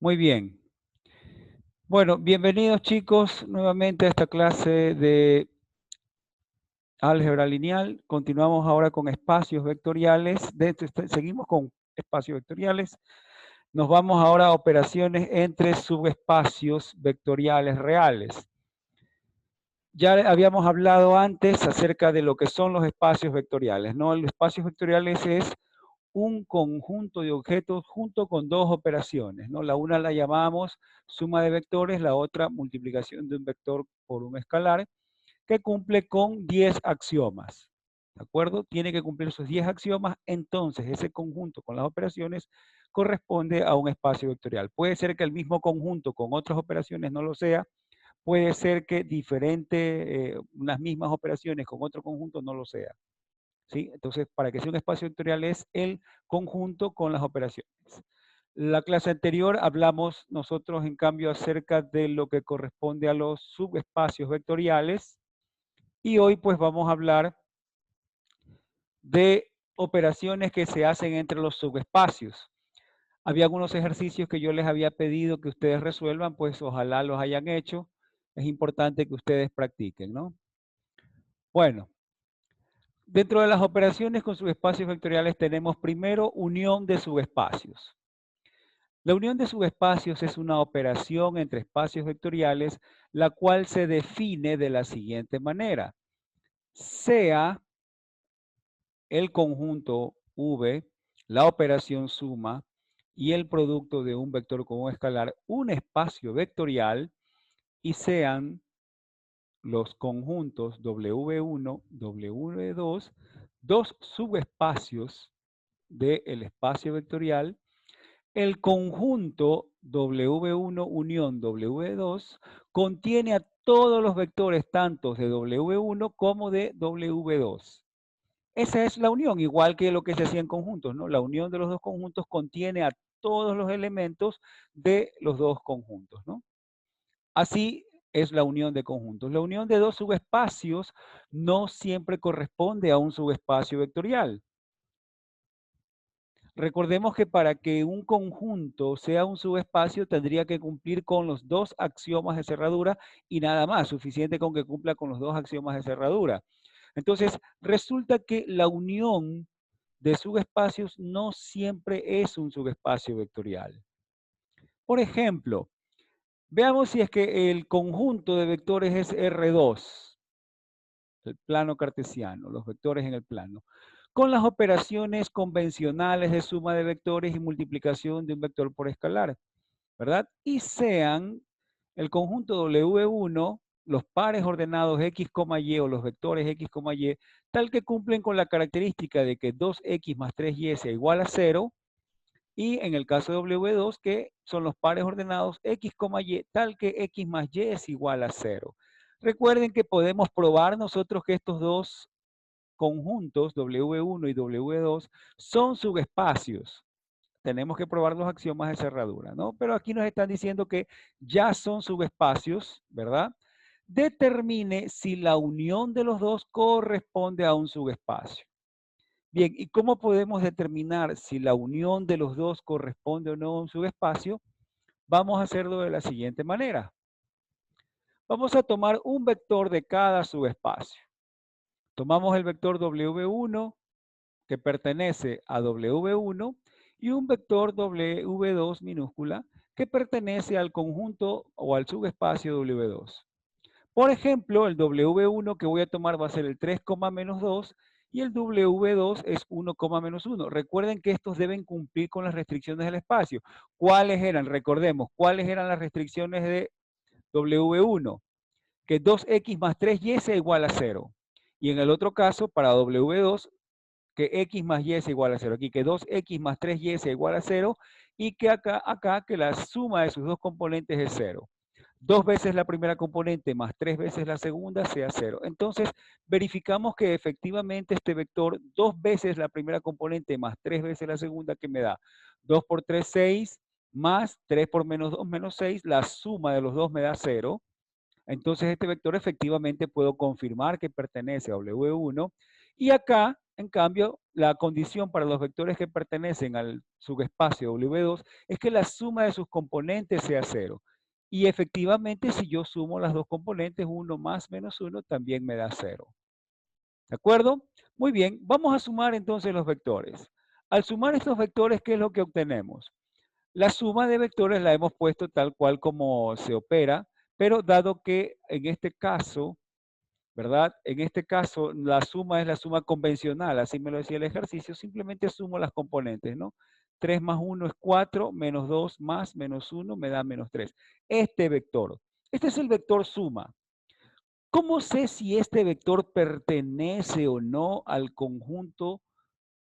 Muy bien. Bueno, bienvenidos chicos nuevamente a esta clase de álgebra lineal. Continuamos ahora con espacios vectoriales. Seguimos con espacios vectoriales. Nos vamos ahora a operaciones entre subespacios vectoriales reales. Ya habíamos hablado antes acerca de lo que son los espacios vectoriales, ¿no? Los espacios vectoriales es un conjunto de objetos junto con dos operaciones, ¿no? La una la llamamos suma de vectores, la otra multiplicación de un vector por un escalar, que cumple con 10 axiomas, ¿de acuerdo? Tiene que cumplir esos 10 axiomas, entonces ese conjunto con las operaciones corresponde a un espacio vectorial. Puede ser que el mismo conjunto con otras operaciones no lo sea, puede ser que unas mismas operaciones con otro conjunto no lo sea. ¿Sí? Entonces, para que sea un espacio vectorial es el conjunto con las operaciones. La clase anterior hablamos nosotros, en cambio, acerca de lo que corresponde a los subespacios vectoriales y hoy pues vamos a hablar de operaciones que se hacen entre los subespacios. Había algunos ejercicios que yo les había pedido que ustedes resuelvan, pues ojalá los hayan hecho. Es importante que ustedes practiquen, ¿no? Bueno, dentro de las operaciones con subespacios vectoriales tenemos primero unión de subespacios. La unión de subespacios es una operación entre espacios vectoriales, la cual se define de la siguiente manera. Sea el conjunto V, la operación suma y el producto de un vector con un escalar un espacio vectorial y sean los conjuntos W1, W2, dos subespacios del espacio vectorial. El conjunto W1 unión W2 contiene a todos los vectores tanto de W1 como de W2. Esa es la unión, igual que lo que se hacía en conjuntos, ¿no? La unión de los dos conjuntos contiene a todos los elementos de los dos conjuntos, ¿no? Así es la unión de conjuntos. La unión de dos subespacios no siempre corresponde a un subespacio vectorial. Recordemos que para que un conjunto sea un subespacio tendría que cumplir con los dos axiomas de cerradura y nada más, suficiente con que cumpla con los dos axiomas de cerradura. Entonces, resulta que la unión de subespacios no siempre es un subespacio vectorial. Por ejemplo, veamos si es que el conjunto de vectores es R2, el plano cartesiano, los vectores en el plano, con las operaciones convencionales de suma de vectores y multiplicación de un vector por escalar, ¿verdad? Y sean el conjunto W1, los pares ordenados X, Y o los vectores X, Y, tal que cumplen con la característica de que 2X más 3Y sea igual a 0, y en el caso de W2, que son los pares ordenados X, Y, tal que X más Y es igual a 0. Recuerden que podemos probar nosotros que estos dos conjuntos, W1 y W2, son subespacios. Tenemos que probar los axiomas de cerradura, ¿no? Pero aquí nos están diciendo que ya son subespacios, ¿verdad? Determine si la unión de los dos corresponde a un subespacio. Bien, ¿y cómo podemos determinar si la unión de los dos corresponde o no a un subespacio? Vamos a hacerlo de la siguiente manera. Vamos a tomar un vector de cada subespacio. Tomamos el vector W1 que pertenece a W1 y un vector W2 minúscula que pertenece al conjunto o al subespacio W2. Por ejemplo, el W1 que voy a tomar va a ser el 3, menos 2 y el W2 es 1, menos 1. Recuerden que estos deben cumplir con las restricciones del espacio. ¿Cuáles eran? Recordemos, ¿cuáles eran las restricciones de W1? Que 2x más 3y sea igual a 0. Y en el otro caso, para W2, que x más y sea igual a 0. Aquí que 2x más 3y sea igual a 0 y que acá que la suma de sus dos componentes es 0. 2 veces la primera componente más 3 veces la segunda sea 0. Entonces, verificamos que efectivamente este vector 2 veces la primera componente más 3 veces la segunda, que me da 2 por 3, 6, más 3 por menos 2, menos 6, la suma de los dos me da 0. Entonces, este vector efectivamente puedo confirmar que pertenece a W1. Y acá En cambio, la condición para los vectores que pertenecen al subespacio W2 es que la suma de sus componentes sea cero. Y efectivamente, si yo sumo las dos componentes, 1 más menos 1 también me da 0. ¿De acuerdo? Muy bien, vamos a sumar entonces los vectores. Al sumar estos vectores, ¿qué es lo que obtenemos? La suma de vectores la hemos puesto tal cual como se opera, pero dado que en este caso, ¿verdad? En este caso, la suma es la suma convencional, así me lo decía el ejercicio, simplemente sumo las componentes, ¿no? 3 más 1 es 4, menos 2 más menos 1 me da menos 3. Este vector, este es el vector suma. ¿Cómo sé si este vector pertenece o no al conjunto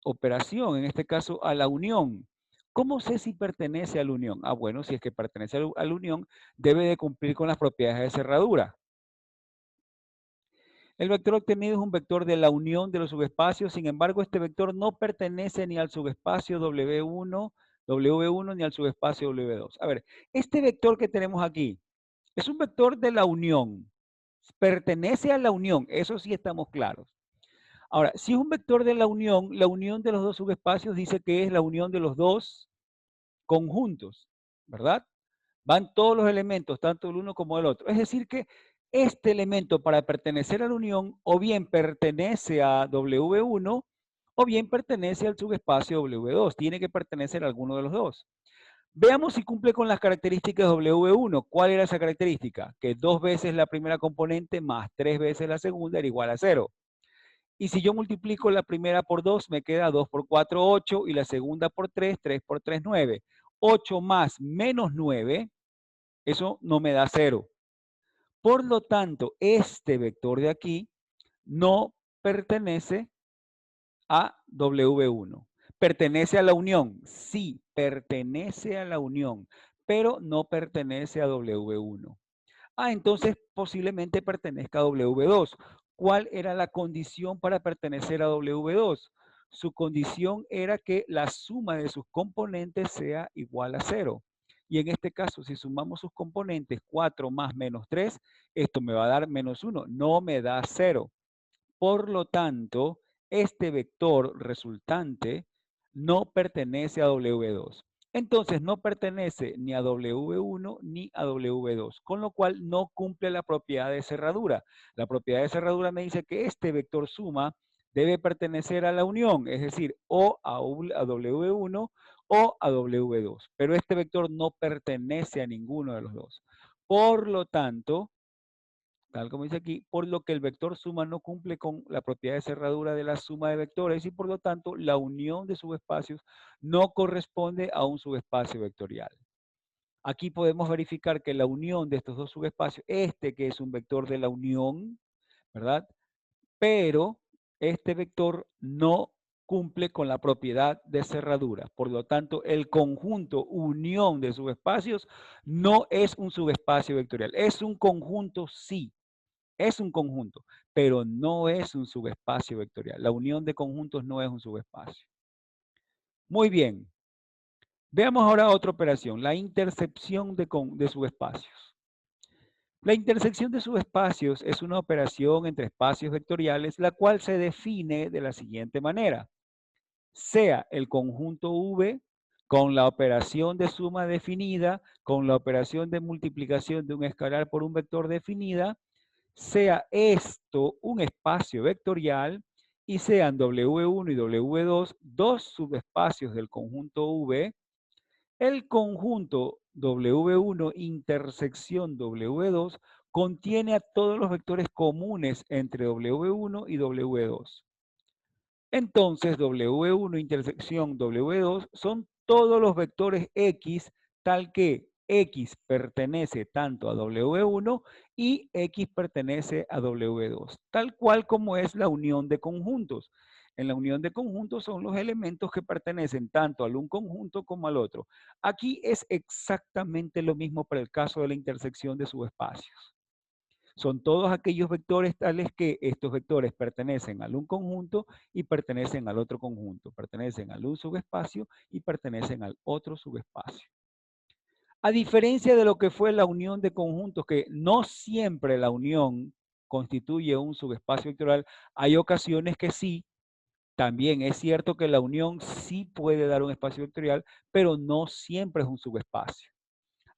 operación, en este caso a la unión? ¿Cómo sé si pertenece a la unión? Ah, bueno, si es que pertenece a la unión, debe de cumplir con las propiedades de cerradura. El vector obtenido es un vector de la unión de los subespacios, sin embargo, este vector no pertenece ni al subespacio W1 ni al subespacio W2. A ver, este vector que tenemos aquí es un vector de la unión, pertenece a la unión, eso sí estamos claros. Ahora, si es un vector de la unión de los dos subespacios dice que es la unión de los dos conjuntos, ¿verdad? Van todos los elementos, tanto el uno como el otro. Es decir que este elemento para pertenecer a la unión o bien pertenece a W1 o bien pertenece al subespacio W2. Tiene que pertenecer a alguno de los dos. Veamos si cumple con las características W1. ¿Cuál era esa característica? Que 2 veces la primera componente más 3 veces la segunda era igual a 0. Y si yo multiplico la primera por 2, me queda 2 por 4, 8, y la segunda por 3, 3 por 3, 9. 8 más menos 9, eso no me da 0. Por lo tanto, este vector de aquí no pertenece a W1. ¿Pertenece a la unión? Sí, pertenece a la unión, pero no pertenece a W1. Ah, entonces posiblemente pertenezca a W2. ¿Cuál era la condición para pertenecer a W2? Su condición era que la suma de sus componentes sea igual a 0. Y en este caso, si sumamos sus componentes 4 más menos 3, esto me va a dar menos 1, no me da 0. Por lo tanto, este vector resultante no pertenece a W2. Entonces no pertenece ni a W1 ni a W2, con lo cual no cumple la propiedad de cerradura. La propiedad de cerradura me dice que este vector suma debe pertenecer a la unión, es decir, o a W1 o a W2. Pero este vector no pertenece a ninguno de los dos. Por lo tanto, tal como dice aquí, por lo que el vector suma no cumple con la propiedad de cerradura de la suma de vectores y por lo tanto la unión de subespacios no corresponde a un subespacio vectorial. Aquí podemos verificar que la unión de estos dos subespacios, este que es un vector de la unión, ¿verdad? Pero este vector no cumple con la propiedad de cerradura. Por lo tanto, el conjunto unión de subespacios no es un subespacio vectorial. Es un conjunto, sí, es un conjunto, pero no es un subespacio vectorial. La unión de conjuntos no es un subespacio. Muy bien. Veamos ahora otra operación, la intercepción de subespacios. La intersección de subespacios es una operación entre espacios vectoriales, la cual se define de la siguiente manera. Sea el conjunto V con la operación de suma definida, con la operación de multiplicación de un escalar por un vector definida, sea esto un espacio vectorial y sean W1 y W2 dos subespacios del conjunto V, el conjunto W1 intersección W2 contiene a todos los vectores comunes entre W1 y W2. Entonces, W1 intersección W2 son todos los vectores X, tal que X pertenece tanto a W1 y X pertenece a W2, tal cual como es la unión de conjuntos. En la unión de conjuntos son los elementos que pertenecen tanto al un conjunto como al otro. Aquí es exactamente lo mismo para el caso de la intersección de subespacios. Son todos aquellos vectores tales que estos vectores pertenecen al un conjunto y pertenecen al otro conjunto, pertenecen al un subespacio y pertenecen al otro subespacio. A diferencia de lo que fue la unión de conjuntos, que no siempre la unión constituye un subespacio vectorial, hay ocasiones que sí, También es cierto que la unión sí puede dar un espacio vectorial, pero no siempre es un subespacio.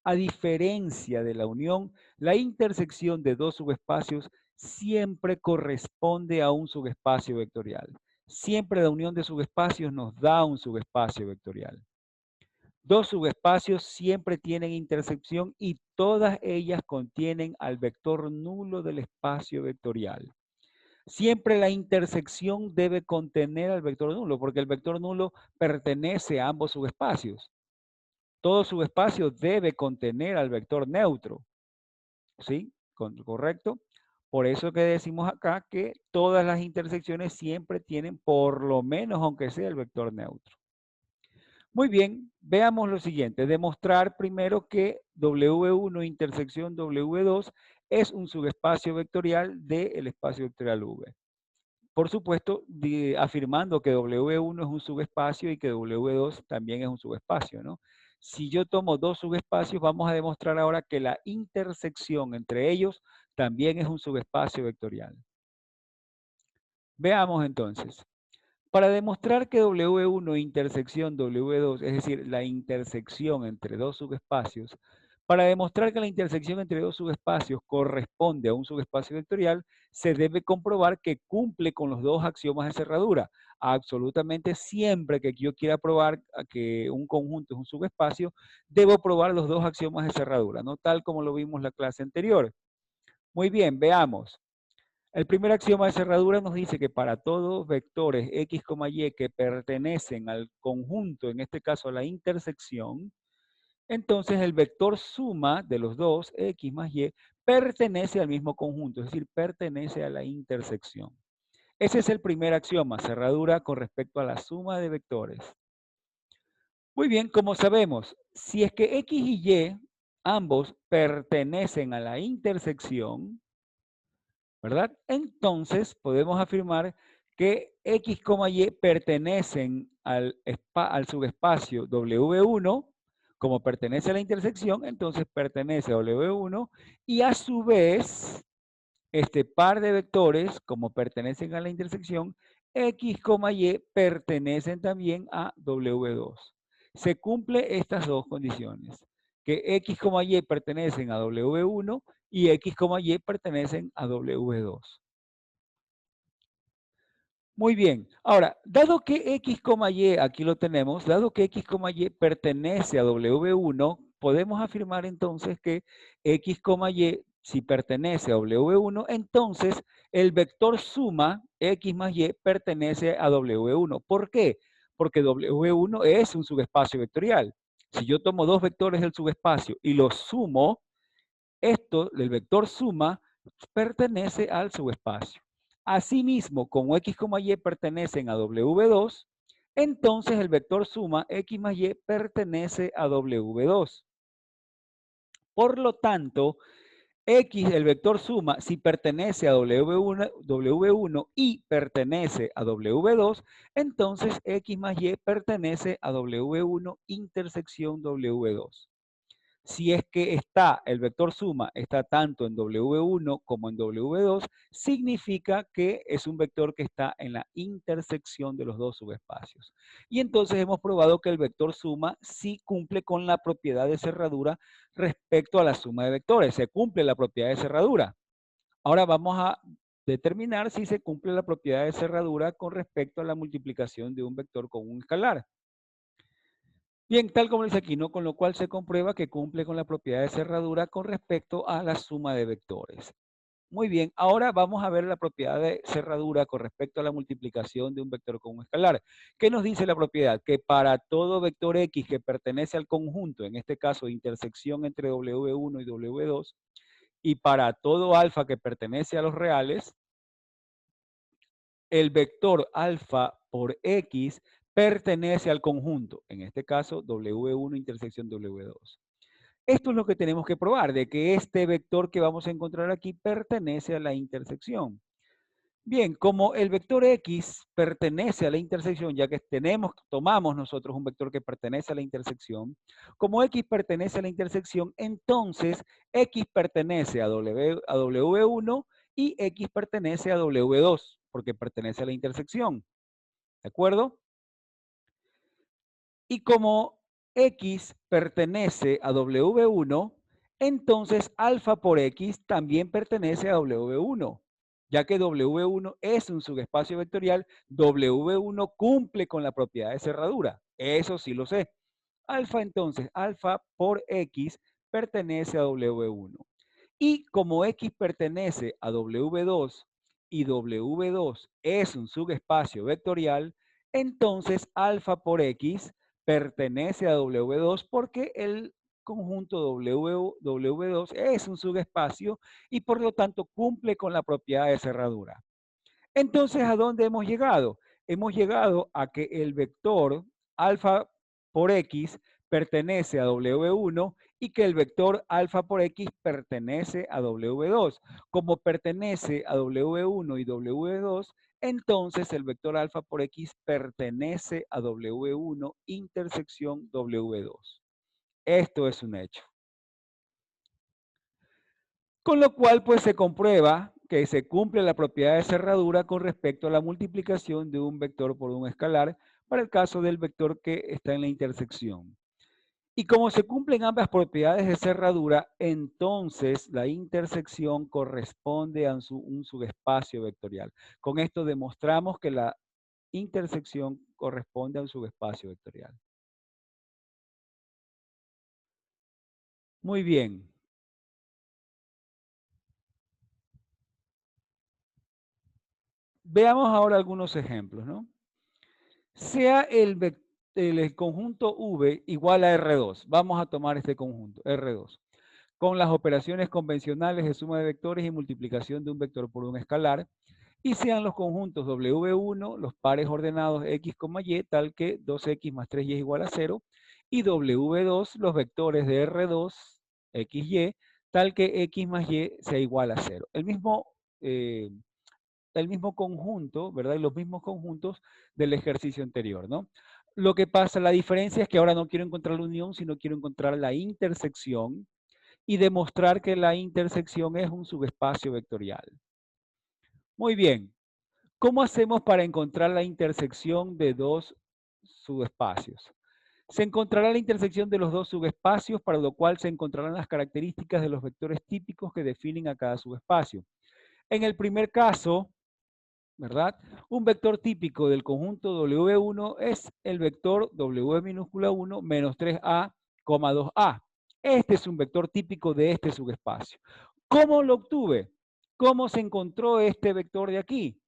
A diferencia de la unión, la intersección de dos subespacios siempre corresponde a un subespacio vectorial. Siempre la unión de subespacios nos da un subespacio vectorial. Dos subespacios siempre tienen intersección y todas ellas contienen al vector nulo del espacio vectorial. Siempre la intersección debe contener al vector nulo, porque el vector nulo pertenece a ambos subespacios. Todo subespacio debe contener al vector neutro, ¿sí? ¿Correcto? Por eso que decimos acá que todas las intersecciones siempre tienen por lo menos, aunque sea el vector neutro. Muy bien, veamos lo siguiente. Demostrar primero que W1 intersección W2 es un subespacio vectorial del espacio vectorial V. Por supuesto, afirmando que W1 es un subespacio y que W2 también es un subespacio, ¿no? Si yo tomo dos subespacios, vamos a demostrar ahora que la intersección entre ellos también es un subespacio vectorial. Veamos entonces. Para demostrar que W1 intersección W2, es decir, la intersección entre dos subespacios, para demostrar que la intersección entre dos subespacios corresponde a un subespacio vectorial, se debe comprobar que cumple con los dos axiomas de cerradura. Absolutamente siempre que yo quiera probar que un conjunto es un subespacio, debo probar los dos axiomas de cerradura, ¿no? Tal como lo vimos en la clase anterior. Muy bien, veamos. El primer axioma de cerradura nos dice que para todos vectores x, y que pertenecen al conjunto, en este caso a la intersección, entonces el vector suma de los dos, x más y, pertenece al mismo conjunto, es decir, pertenece a la intersección. Ese es el primer axioma, cerradura con respecto a la suma de vectores. Muy bien, como sabemos, si es que x y y ambos pertenecen a la intersección, ¿verdad? Entonces podemos afirmar que x, y pertenecen al subespacio W1, como pertenece a la intersección, entonces pertenece a W1, y a su vez, este par de vectores, como pertenecen a la intersección, x, y pertenecen también a W2. Se cumple estas dos condiciones, que x, y pertenecen a W1 y x, y pertenecen a W2. Muy bien. Ahora, dado que x, y, aquí lo tenemos, dado que x, y pertenece a W1, podemos afirmar entonces que x, y, si pertenece a W1, entonces el vector suma x más y pertenece a W1. ¿Por qué? Porque W1 es un subespacio vectorial. Si yo tomo dos vectores del subespacio y los sumo, esto del vector suma pertenece al subespacio. Asimismo, como x, y pertenecen a W2, entonces el vector suma x más y pertenece a W2. Por lo tanto, x, el vector suma, si pertenece a W1 y pertenece a W2, entonces x más y pertenece a W1 intersección W2. Si es que el vector suma está tanto en W1 como en W2, significa que es un vector que está en la intersección de los dos subespacios. Y entonces hemos probado que el vector suma sí cumple con la propiedad de cerradura respecto a la suma de vectores. Se cumple la propiedad de cerradura. Ahora vamos a determinar si se cumple la propiedad de cerradura con respecto a la multiplicación de un vector con un escalar. Bien, tal como dice aquí, ¿no? Con lo cual se comprueba que cumple con la propiedad de cerradura con respecto a la suma de vectores. Muy bien, ahora vamos a ver la propiedad de cerradura con respecto a la multiplicación de un vector con un escalar. ¿Qué nos dice la propiedad? Que para todo vector X que pertenece al conjunto, en este caso intersección entre W1 y W2, y para todo alfa que pertenece a los reales, el vector alfa por X pertenece al conjunto, en este caso W1 intersección W2. Esto es lo que tenemos que probar, de que este vector que vamos a encontrar aquí pertenece a la intersección. Bien, como el vector X pertenece a la intersección, ya que tomamos nosotros un vector que pertenece a la intersección, como X pertenece a la intersección, entonces X pertenece a W1 y X pertenece a W2, porque pertenece a la intersección. ¿De acuerdo? Y como X pertenece a W1, entonces alfa por X también pertenece a W1. Ya que W1 es un subespacio vectorial, W1 cumple con la propiedad de cerradura. Eso sí lo sé. Alfa entonces, alfa por X pertenece a W1. Y como X pertenece a W2 y W2 es un subespacio vectorial, entonces alfa por X pertenece a W2 porque el conjunto W2 es un subespacio y por lo tanto cumple con la propiedad de cerradura. Entonces, ¿a dónde hemos llegado? Hemos llegado a que el vector alfa por X pertenece a W1 y que el vector alfa por X pertenece a W2. Como pertenece a W1 y W2, entonces el vector alfa por X pertenece a W1 intersección W2. Esto es un hecho. Con lo cual, pues se comprueba que se cumple la propiedad de cerradura con respecto a la multiplicación de un vector por un escalar para el caso del vector que está en la intersección. Y como se cumplen ambas propiedades de cerradura, entonces la intersección corresponde a un subespacio vectorial. Con esto demostramos que la intersección corresponde a un subespacio vectorial. Muy bien. Veamos ahora algunos ejemplos, ¿no? Sea el conjunto V igual a R2. Vamos a tomar este conjunto, R2, con las operaciones convencionales de suma de vectores y multiplicación de un vector por un escalar, y sean los conjuntos W1 los pares ordenados X, Y, tal que 2X más 3Y es igual a 0, y W2 los vectores de R2, XY, tal que X más Y sea igual a 0. Eh, el mismo conjunto, ¿verdad? Y los mismos conjuntos del ejercicio anterior, ¿no? Lo que pasa, la diferencia es que ahora no quiero encontrar la unión, sino quiero encontrar la intersección y demostrar que la intersección es un subespacio vectorial. Muy bien. ¿Cómo hacemos para encontrar la intersección de dos subespacios? Se encontrará la intersección de los dos subespacios, para lo cual se encontrarán las características de los vectores típicos que definen a cada subespacio. En el primer caso, ¿verdad? Un vector típico del conjunto W1 es el vector W minúscula 1 menos 3A, 2A. Este es un vector típico de este subespacio. ¿Cómo lo obtuve? ¿Cómo se encontró este vector de aquí?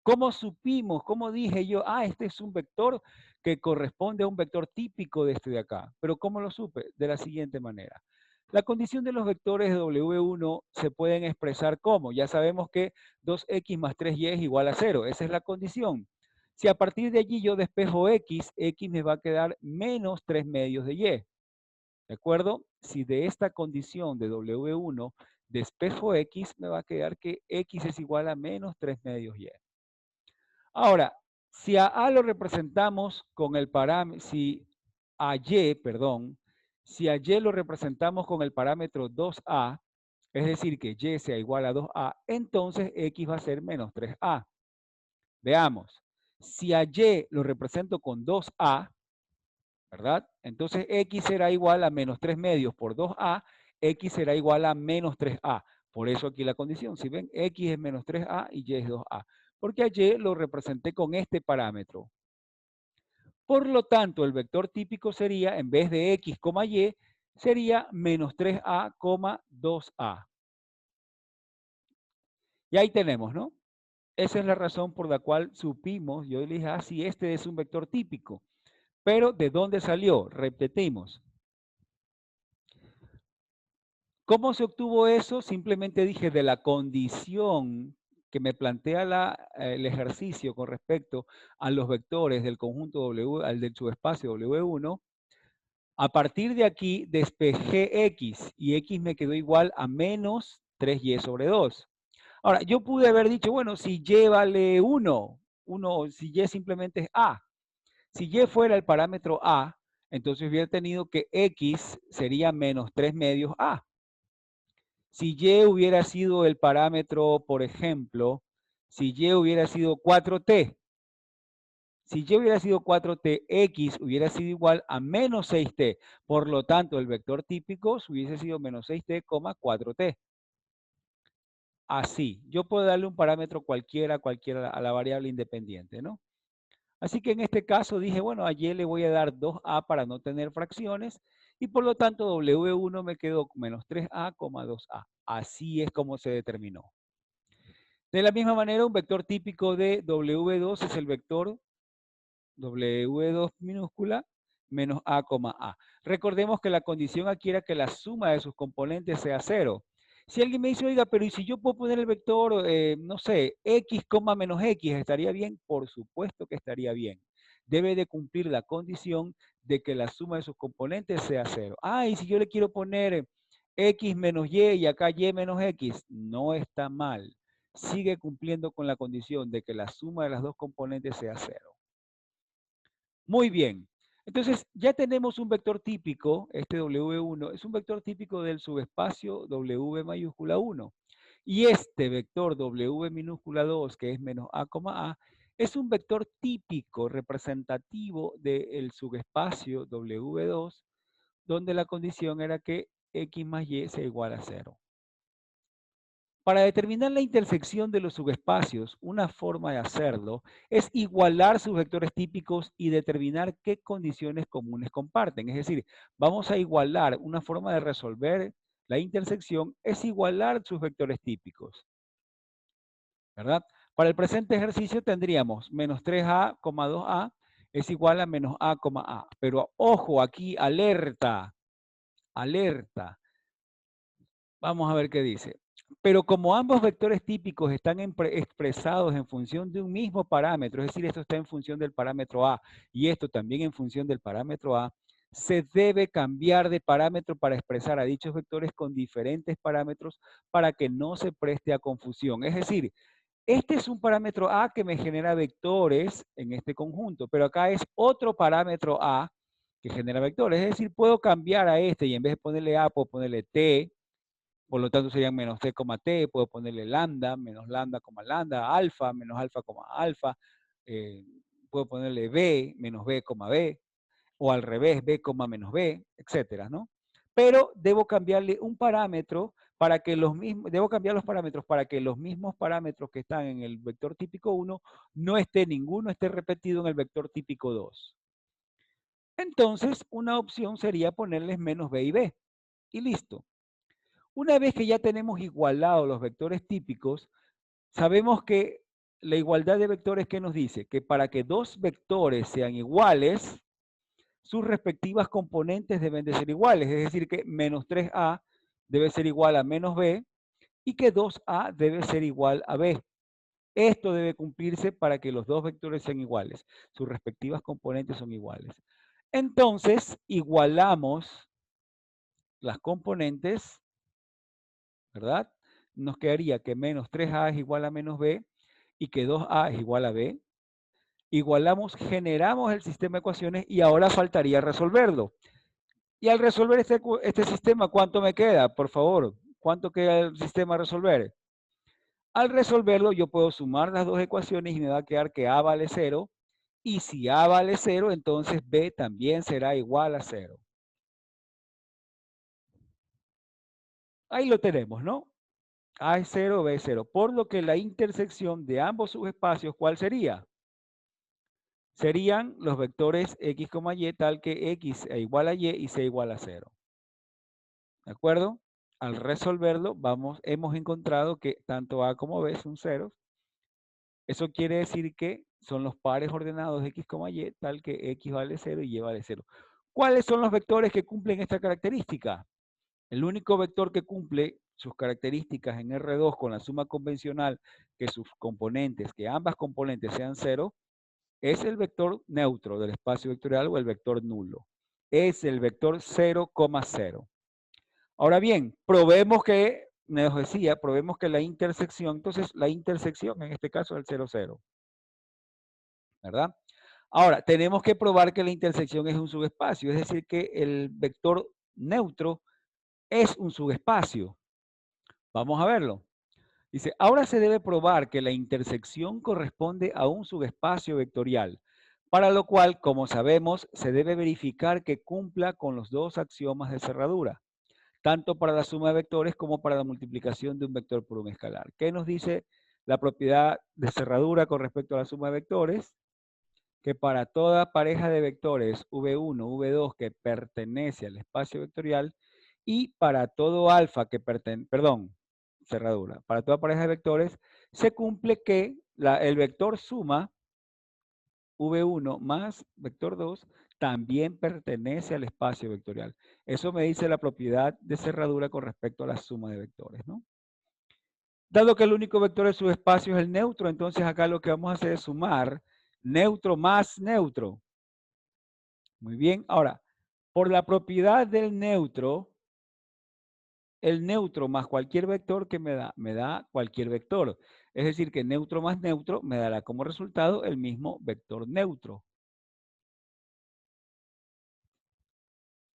¿Cómo supimos? ¿Cómo dije yo? Ah, este es un vector que corresponde a un vector típico de este de acá. Pero ¿cómo lo supe? De la siguiente manera. La condición de los vectores de W1 se pueden expresar como, ya sabemos que 2X más 3Y es igual a 0. Esa es la condición. Si a partir de allí yo despejo X, X me va a quedar menos 3 medios de Y. ¿De acuerdo? Si de esta condición de W1 despejo X, me va a quedar que X es igual a menos 3 medios Y. Ahora, si a lo representamos con el parámetro, si a Y lo representamos con el parámetro 2A, es decir, que Y sea igual a 2A, entonces X va a ser menos 3A. Veamos, si a Y lo represento con 2A, ¿verdad? Entonces X será igual a menos 3 medios por 2A, X será igual a menos 3A. Por eso aquí la condición, si ven, X es menos 3A y Y es 2A. Porque a Y lo representé con este parámetro. Por lo tanto, el vector típico sería, en vez de X, Y, sería menos 3A, 2A. Y ahí tenemos, ¿no? Esa es la razón por la cual supimos, yo le dije, ah, sí, este es un vector típico. Pero, ¿de dónde salió? Repetimos. ¿Cómo se obtuvo eso? Simplemente dije de la condición que me plantea el ejercicio con respecto a los vectores del conjunto W, al del subespacio W1. A partir de aquí despejé X y X me quedó igual a menos 3Y sobre 2. Ahora, yo pude haber dicho, bueno, si Y vale 1, si Y simplemente es A. Si Y fuera el parámetro A, entonces hubiera tenido que X sería menos 3 medios A. Si Y hubiera sido el parámetro, por ejemplo, si Y hubiera sido 4T, Si y hubiera sido 4t, x hubiera sido igual a menos 6t. Por lo tanto, el vector típico hubiese sido menos 6t, 4t. Así, yo puedo darle un parámetro cualquiera a la variable independiente, ¿no? Así que en este caso dije, bueno, a y le voy a dar 2a para no tener fracciones y por lo tanto w1 me quedó menos 3a, 2a. Así es como se determinó. De la misma manera, un vector típico de w2 es el vector w2 minúscula menos a, a. Recordemos que la condición aquí era que la suma de sus componentes sea 0. Si alguien me dice, oiga, pero ¿y si yo puedo poner el vector, no sé, x, menos x, estaría bien? Por supuesto que estaría bien. Debe de cumplir la condición de que la suma de sus componentes sea 0. Ah, y si yo le quiero poner x menos y acá y menos x, no está mal. Sigue cumpliendo con la condición de que la suma de las dos componentes sea 0. Muy bien. Entonces, ya tenemos un vector típico, este W1, es un vector típico del subespacio W mayúscula 1. Y este vector W minúscula 2, que es menos A, A, es un vector típico representativo del subespacio W2, donde la condición era que X más Y sea igual a 0. Para determinar la intersección de los subespacios, una forma de hacerlo es igualar sus vectores típicos y determinar qué condiciones comunes comparten. Es decir, vamos a igualar, una forma de resolver la intersección es igualar sus vectores típicos, ¿verdad? Para el presente ejercicio tendríamos menos 3a, 2a es igual a menos a, a. Pero ojo, aquí alerta, alerta. Vamos a ver qué dice. Pero como ambos vectores típicos están expresados en función de un mismo parámetro, es decir, esto está en función del parámetro A y esto también en función del parámetro A, se debe cambiar de parámetro para expresar a dichos vectores con diferentes parámetros para que no se preste a confusión. Es decir, este es un parámetro A que me genera vectores en este conjunto, pero acá es otro parámetro A que genera vectores. Es decir, puedo cambiar a este y en vez de ponerle A, puedo ponerle T. Por lo tanto, serían menos t, t, puedo ponerle lambda, menos lambda, lambda, alfa, menos alfa, alfa, eh, puedo ponerle b, menos b, b, o al revés, b, menos b, etcétera, ¿no? Pero debo cambiarle un parámetro para que los mismos, debo cambiar los parámetros para que los mismos parámetros que están en el vector típico 1 no esté, ninguno esté repetido en el vector típico 2. Entonces, una opción sería ponerles menos b y b, y listo. Una vez que ya tenemos igualados los vectores típicos, sabemos que la igualdad de vectores, ¿qué nos dice? Que para que dos vectores sean iguales, sus respectivas componentes deben de ser iguales. Es decir, que menos 3a debe ser igual a menos b y que 2a debe ser igual a b. Esto debe cumplirse para que los dos vectores sean iguales. Sus respectivas componentes son iguales. Entonces, igualamos las componentes, ¿verdad? Nos quedaría que menos 3a es igual a menos b y que 2a es igual a b. Igualamos, generamos el sistema de ecuaciones y ahora faltaría resolverlo. Y al resolver este sistema, ¿cuánto me queda? Por favor, ¿cuánto queda el sistema a resolver? Al resolverlo, yo puedo sumar las dos ecuaciones y me va a quedar que a vale 0. Y si a vale 0, entonces b también será igual a 0. Ahí lo tenemos, ¿no? A es 0, B es 0. Por lo que la intersección de ambos subespacios, ¿cuál sería? Serían los vectores x, y tal que x es igual a y sea igual a 0. ¿De acuerdo? Al resolverlo, hemos encontrado que tanto a como b son ceros. Eso quiere decir que son los pares ordenados de x, y tal que x vale 0 y y vale 0. ¿Cuáles son los vectores que cumplen esta característica? El único vector que cumple sus características en R2 con la suma convencional que sus componentes, que ambas componentes sean 0, es el vector neutro del espacio vectorial o el vector nulo. Es el vector 0, 0. Ahora bien, probemos que, nos decía, probemos que la intersección, entonces la intersección en este caso es el 0, 0. ¿Verdad? Ahora, tenemos que probar que la intersección es un subespacio, es decir, que el vector neutro es un subespacio. Vamos a verlo. Dice, ahora se debe probar que la intersección corresponde a un subespacio vectorial. Para lo cual, como sabemos, se debe verificar que cumpla con los dos axiomas de cerradura, tanto para la suma de vectores como para la multiplicación de un vector por un escalar. ¿Qué nos dice la propiedad de cerradura con respecto a la suma de vectores? Que para toda pareja de vectores V1, V2 que pertenece al espacio vectorial y para todo alfa que pertenece, perdón, cerradura, para toda pareja de vectores se cumple que el vector suma V1 más vector 2 también pertenece al espacio vectorial. Eso me dice la propiedad de cerradura con respecto a la suma de vectores, ¿no? Dado que el único vector de su espacio es el neutro, entonces acá lo que vamos a hacer es sumar neutro más neutro. Muy bien, ahora, por la propiedad del neutro, el neutro más cualquier vector que me da cualquier vector. Es decir, que neutro más neutro me dará como resultado el mismo vector neutro.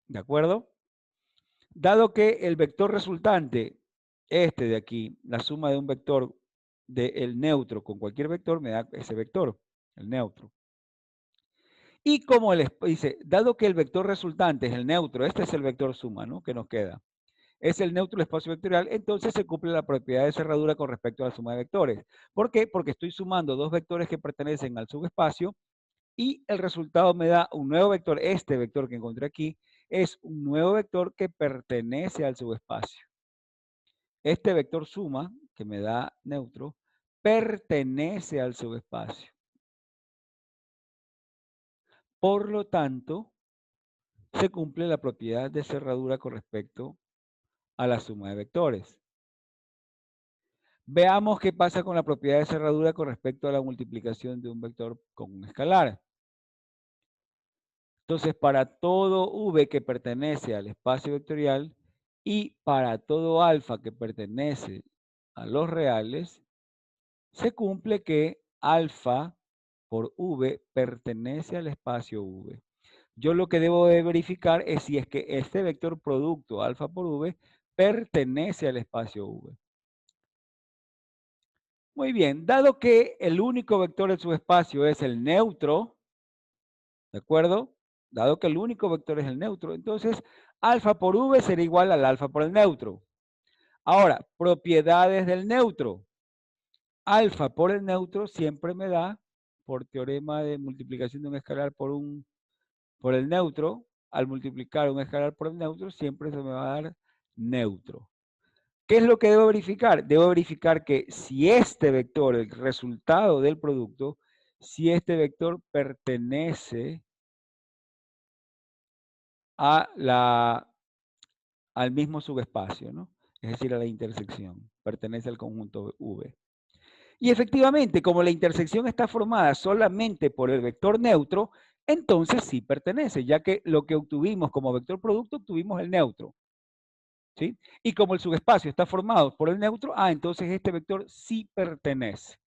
¿De acuerdo? Dado que el vector resultante, este de aquí, la suma de un vector del neutro con cualquier vector, me da ese vector, el neutro. Y como dice, dado que el vector resultante es el neutro, este es el vector suma, ¿no? Que nos queda. Es el neutro del espacio vectorial, entonces se cumple la propiedad de cerradura con respecto a la suma de vectores. ¿Por qué? Porque estoy sumando dos vectores que pertenecen al subespacio y el resultado me da un nuevo vector. Este vector que encontré aquí es un nuevo vector que pertenece al subespacio. Este vector suma, que me da neutro, pertenece al subespacio. Por lo tanto, se cumple la propiedad de cerradura con respecto a la suma de vectores. Veamos qué pasa con la propiedad de cerradura con respecto a la multiplicación de un vector con un escalar. Entonces, para todo V que pertenece al espacio vectorial y para todo alfa que pertenece a los reales, se cumple que alfa por V pertenece al espacio V. Yo lo que debo de verificar es si es que este vector producto alfa por V pertenece al espacio V. Muy bien, dado que el único vector de su espacio es el neutro, ¿de acuerdo? Dado que el único vector es el neutro, entonces alfa por V será igual al alfa por el neutro. Ahora, propiedades del neutro. Alfa por el neutro siempre me da, por teorema de multiplicación de un escalar por el neutro, al multiplicar un escalar por el neutro, siempre se me va a dar neutro. ¿Qué es lo que debo verificar? Debo verificar que si este vector, el resultado del producto, si este vector pertenece a al mismo subespacio, ¿no? Es decir, a la intersección, pertenece al conjunto V. Y efectivamente, como la intersección está formada solamente por el vector neutro, entonces sí pertenece, ya que lo que obtuvimos como vector producto, obtuvimos el neutro. ¿Sí? Y como el subespacio está formado por el neutro, entonces este vector sí pertenece.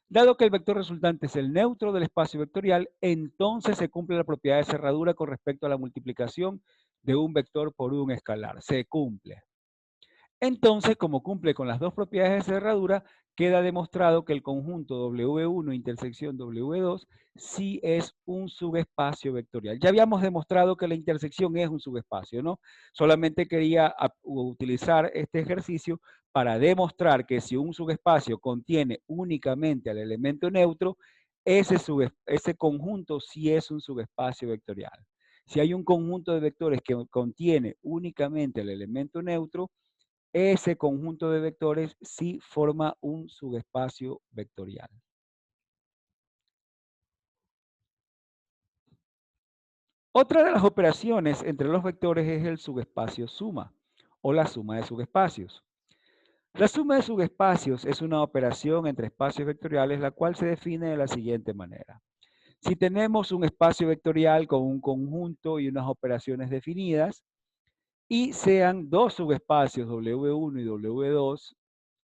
Dado que el vector resultante es el neutro del espacio vectorial, entonces se cumple la propiedad de cerradura con respecto a la multiplicación de un vector por un escalar. Se cumple. Entonces, como cumple con las dos propiedades de cerradura, queda demostrado que el conjunto W1 intersección W2 sí es un subespacio vectorial. Ya habíamos demostrado que la intersección es un subespacio, ¿no? Solamente quería utilizar este ejercicio para demostrar que si un subespacio contiene únicamente al elemento neutro, ese conjunto sí es un subespacio vectorial. Si hay un conjunto de vectores que contiene únicamente el elemento neutro, ese conjunto de vectores sí forma un subespacio vectorial. Otra de las operaciones entre los vectores es el subespacio suma o la suma de subespacios. La suma de subespacios es una operación entre espacios vectoriales la cual se define de la siguiente manera. Si tenemos un espacio vectorial con un conjunto y unas operaciones definidas y sean dos subespacios W1 y W2,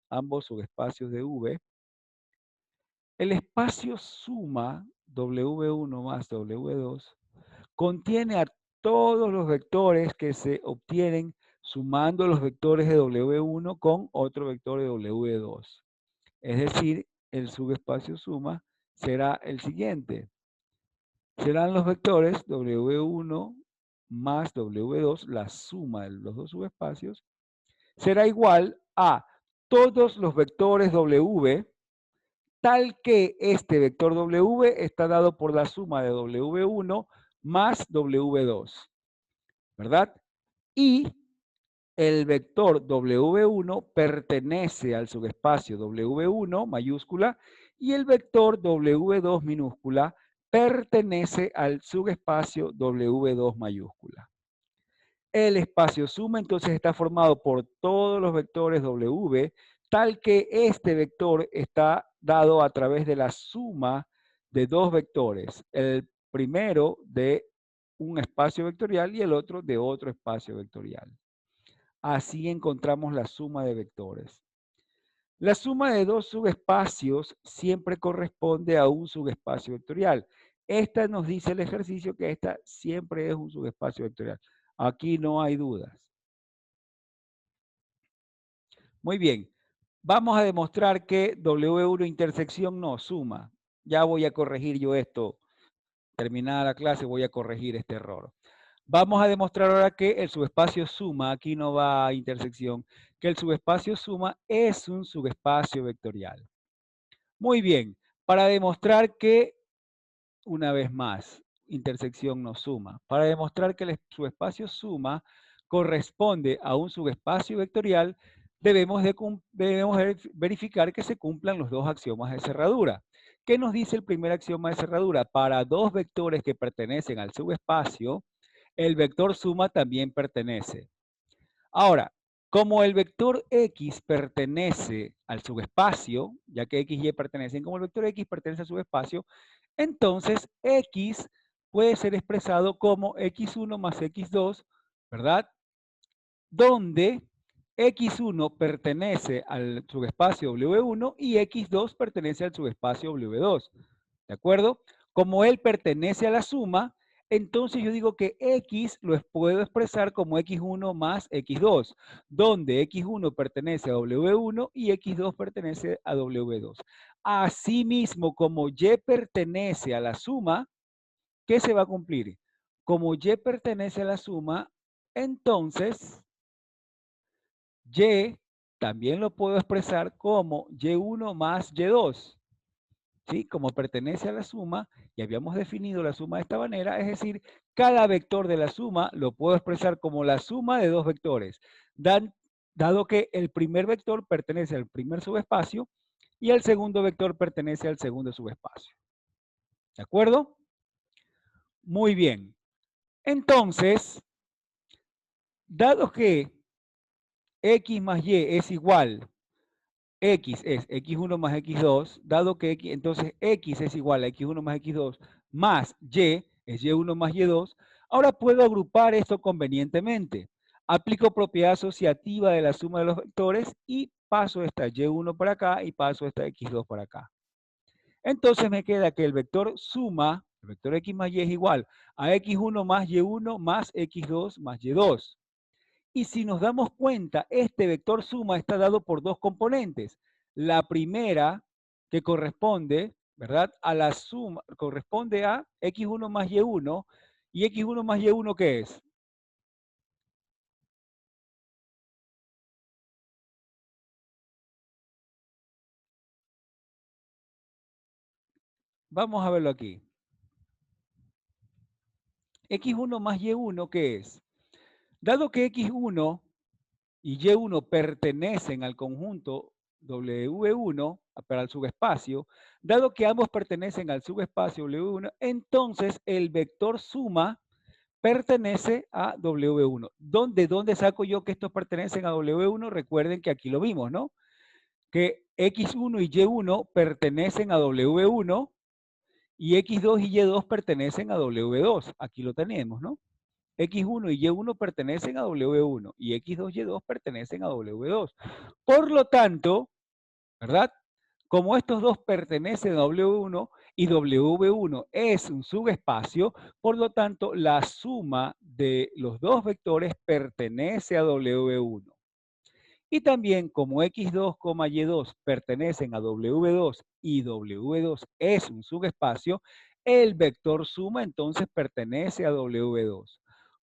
ambos subespacios de V, el espacio suma W1 más W2 contiene a todos los vectores que se obtienen sumando los vectores de W1 con otro vector de W2. Es decir, el subespacio suma será el siguiente. serán los vectores W1 más W2, la suma de los dos subespacios, será igual a todos los vectores W, tal que este vector W está dado por la suma de W1 más W2, ¿verdad? Y el vector W1 pertenece al subespacio W1 mayúscula y el vector W2 minúscula pertenece al subespacio W2 mayúscula. El espacio suma entonces está formado por todos los vectores W, tal que este vector está dado a través de la suma de dos vectores, el primero de un espacio vectorial y el otro de otro espacio vectorial. Así encontramos la suma de vectores. La suma de dos subespacios siempre corresponde a un subespacio vectorial. Esta nos dice el ejercicio que esta siempre es un subespacio vectorial. Aquí no hay dudas. Muy bien. Vamos a demostrar que W1 intersección no suma. Ya voy a corregir yo esto. Terminada la clase voy a corregir este error. Vamos a demostrar ahora que el subespacio suma, aquí no va a intersección, que el subespacio suma es un subespacio vectorial. Muy bien, para demostrar que, una vez más, intersección no suma. Para demostrar que el subespacio suma corresponde a un subespacio vectorial, debemos verificar que se cumplan los dos axiomas de cerradura. ¿Qué nos dice el primer axioma de cerradura? Para dos vectores que pertenecen al subespacio, el vector suma también pertenece. Ahora, como el vector X pertenece al subespacio, ya que X y Y pertenecen, como el vector X pertenece al subespacio, entonces X puede ser expresado como X1 más X2, ¿verdad? Donde X1 pertenece al subespacio W1 y X2 pertenece al subespacio W2. ¿De acuerdo? Como él pertenece a la suma, entonces yo digo que X lo puedo expresar como X1 más X2, donde X1 pertenece a W1 y X2 pertenece a W2. Asimismo, como Y pertenece a la suma, ¿qué se va a cumplir? Como Y pertenece a la suma, entonces Y también lo puedo expresar como Y1 más Y2. ¿Sí? Como pertenece a la suma, y habíamos definido la suma de esta manera, es decir, cada vector de la suma lo puedo expresar como la suma de dos vectores, dado que el primer vector pertenece al primer subespacio y el segundo vector pertenece al segundo subespacio. ¿De acuerdo? Muy bien. Entonces, dado que X más Y es igual, X es X1 más X2, dado que X, entonces X es igual a X1 más X2 más Y es Y1 más Y2, ahora puedo agrupar esto convenientemente. Aplico propiedad asociativa de la suma de los vectores y paso esta Y1 para acá y paso esta X2 para acá. Entonces me queda que el vector suma, el vector X más Y es igual a X1 más Y1 más X2 más Y2. Y si nos damos cuenta, este vector suma está dado por dos componentes. La primera, que corresponde, ¿verdad? A la suma, corresponde a X1 más Y1. ¿Y X1 más Y1 qué es? Vamos a verlo aquí. X1 más Y1, ¿qué es? Dado que X1 y Y1 pertenecen al conjunto W1, para el subespacio, dado que ambos pertenecen al subespacio W1, entonces el vector suma pertenece a W1. ¿Dónde saco yo que estos pertenecen a W1? Recuerden que aquí lo vimos, ¿no? Que X1 y Y1 pertenecen a W1 y X2 y Y2 pertenecen a W2. Aquí lo tenemos, ¿no? X1 y Y1 pertenecen a W1 y X2 y Y2 pertenecen a W2. Por lo tanto, ¿verdad? Como estos dos pertenecen a W1 y W1 es un subespacio, por lo tanto, la suma de los dos vectores pertenece a W1. Y también como X2, Y2 pertenecen a W2 y W2 es un subespacio, el vector suma entonces pertenece a W2.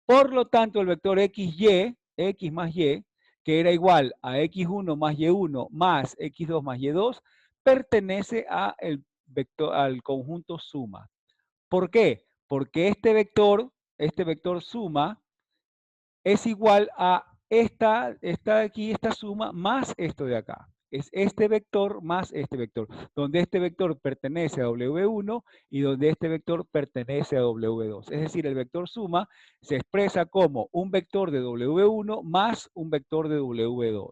Por lo tanto, el vector XY, X más Y, que era igual a X1 más Y1 más X2 más Y2, pertenece al conjunto suma. ¿Por qué? Porque este vector suma, es igual a esta de aquí, esta suma, más esto de acá. Es este vector más este vector, donde este vector pertenece a W1 y donde este vector pertenece a W2. Es decir, el vector suma se expresa como un vector de W1 más un vector de W2.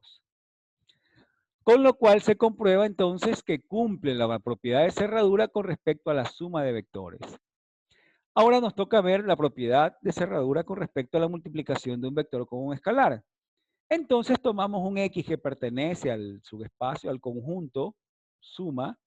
Con lo cual se comprueba entonces que cumple la propiedad de cerradura con respecto a la suma de vectores. Ahora nos toca ver la propiedad de cerradura con respecto a la multiplicación de un vector con un escalar. Entonces tomamos un X que pertenece al subespacio, al conjunto, suma,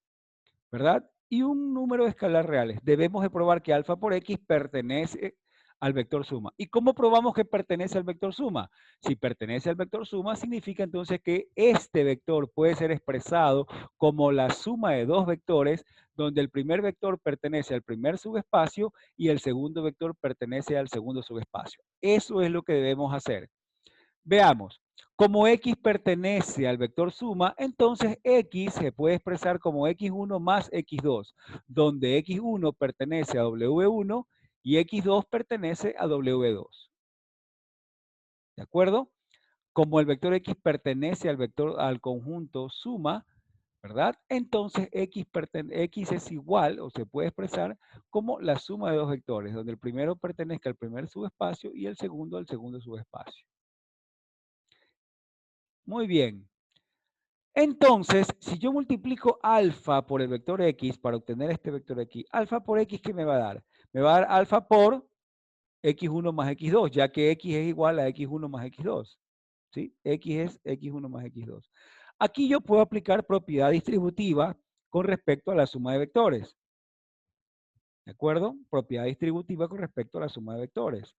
¿verdad? Y un número de escalar reales. Debemos de probar que alfa por X pertenece al vector suma. ¿Y cómo probamos que pertenece al vector suma? Si pertenece al vector suma, significa entonces que este vector puede ser expresado como la suma de dos vectores, donde el primer vector pertenece al primer subespacio y el segundo vector pertenece al segundo subespacio. Eso es lo que debemos hacer. Veamos, como X pertenece al vector suma, entonces X se puede expresar como X1 más X2, donde X1 pertenece a W1 y X2 pertenece a W2. ¿De acuerdo? Como el vector X pertenece al conjunto suma, ¿verdad? Entonces X es igual, o se puede expresar como la suma de dos vectores, donde el primero pertenezca al primer subespacio y el segundo al segundo subespacio. Muy bien. Entonces, si yo multiplico alfa por el vector X para obtener este vector X, alfa por X, ¿qué me va a dar? Me va a dar alfa por X1 más X2, ya que X es igual a X1 más X2. ¿Sí? X es X1 más X2. Aquí yo puedo aplicar propiedad distributiva con respecto a la suma de vectores. ¿De acuerdo? Propiedad distributiva con respecto a la suma de vectores.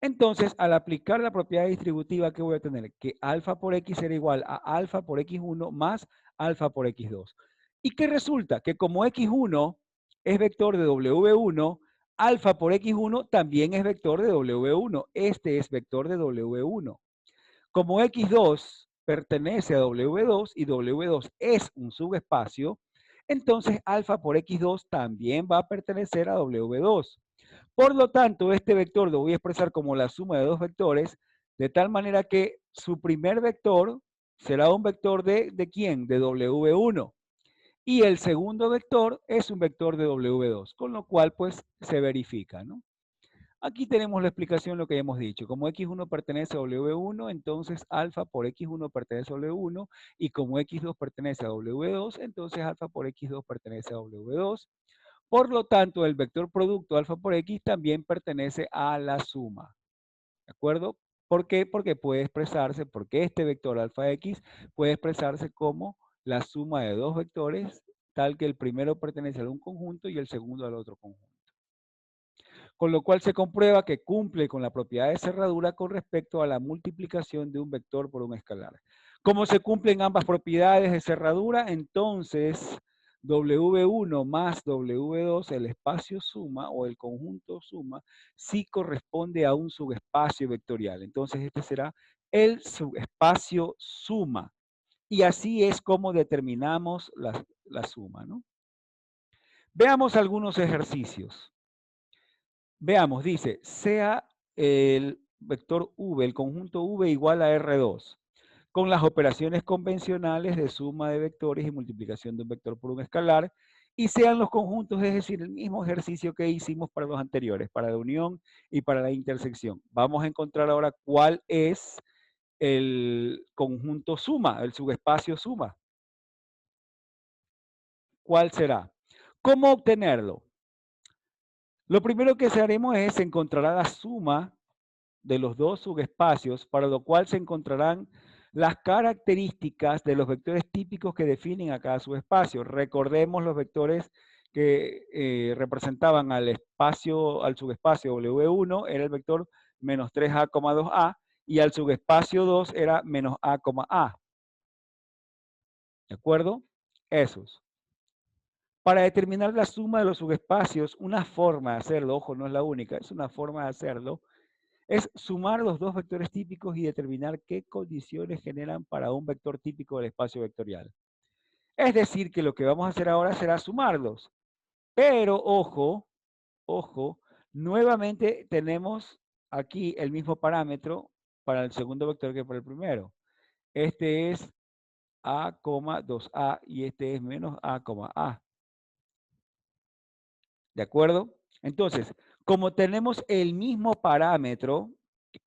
Entonces, al aplicar la propiedad distributiva, ¿qué voy a tener? Que alfa por x será igual a alfa por x1 más alfa por x2. ¿Y qué resulta? Que como x1 es vector de W1, alfa por x1 también es vector de W1. Este es vector de W1. Como x2 pertenece a W2 y W2 es un subespacio, entonces alfa por x2 también va a pertenecer a W2. Por lo tanto, este vector lo voy a expresar como la suma de dos vectores, de tal manera que su primer vector será un vector ¿de quién? De W1. Y el segundo vector es un vector de W2, con lo cual pues se verifica, ¿no? Aquí tenemos la explicación de lo que ya hemos dicho. Como X1 pertenece a W1, entonces alfa por X1 pertenece a W1, y como X2 pertenece a W2, entonces alfa por X2 pertenece a W2. Por lo tanto, el vector producto alfa por X también pertenece a la suma. ¿De acuerdo? ¿Por qué? Porque este vector alfa X puede expresarse como la suma de dos vectores, tal que el primero pertenece a un conjunto y el segundo al otro conjunto. Con lo cual se comprueba que cumple con la propiedad de cerradura con respecto a la multiplicación de un vector por un escalar. Como se cumplen ambas propiedades de cerradura, entonces W1 más W2, el espacio suma o el conjunto suma, sí corresponde a un subespacio vectorial. Entonces este será el subespacio suma. Y así es como determinamos la suma, ¿no? Veamos algunos ejercicios. Veamos, dice, sea el vector V, el conjunto V igual a R2, con las operaciones convencionales de suma de vectores y multiplicación de un vector por un escalar, y sean los conjuntos, es decir, el mismo ejercicio que hicimos para los anteriores, para la unión y para la intersección. Vamos a encontrar ahora cuál es el conjunto suma, el subespacio suma. ¿Cuál será? ¿Cómo obtenerlo? Lo primero que haremos es encontrar la suma de los dos subespacios, para lo cual se encontrarán las características de los vectores típicos que definen a cada subespacio. Recordemos los vectores que representaban al subespacio W1 era el vector menos 3A, 2A, y al subespacio 2 era menos A, A. ¿De acuerdo? Esos. Para determinar la suma de los subespacios, una forma de hacerlo, ojo, no es la única, es una forma de hacerlo, es sumar los dos vectores típicos y determinar qué condiciones generan para un vector típico del espacio vectorial. Es decir, que lo que vamos a hacer ahora será sumarlos. Pero, ojo, ojo, nuevamente tenemos aquí el mismo parámetro para el segundo vector que para el primero. Este es A, 2A y este es menos A, A. ¿De acuerdo? Entonces, como tenemos el mismo parámetro,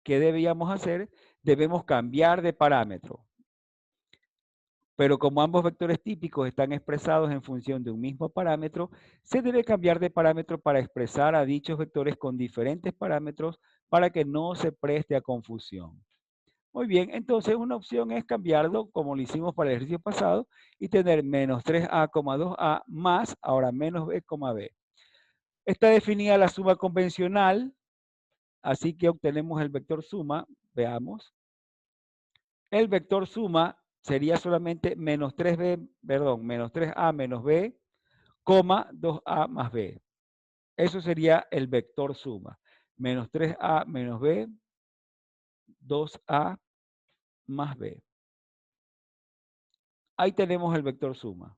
¿qué debíamos hacer? Debemos cambiar de parámetro. Pero como ambos vectores típicos están expresados en función de un mismo parámetro, se debe cambiar de parámetro para expresar a dichos vectores con diferentes parámetros para que no se preste a confusión. Muy bien, entonces una opción es cambiarlo como lo hicimos para el ejercicio pasado y tener menos 3A, 2A más, ahora menos B, B. Está definida la suma convencional, así que obtenemos el vector suma, veamos. El vector suma sería solamente menos 3B, perdón, menos 3A menos B, 2A más B. Eso sería el vector suma. Menos 3A menos B, 2A más B. Ahí tenemos el vector suma.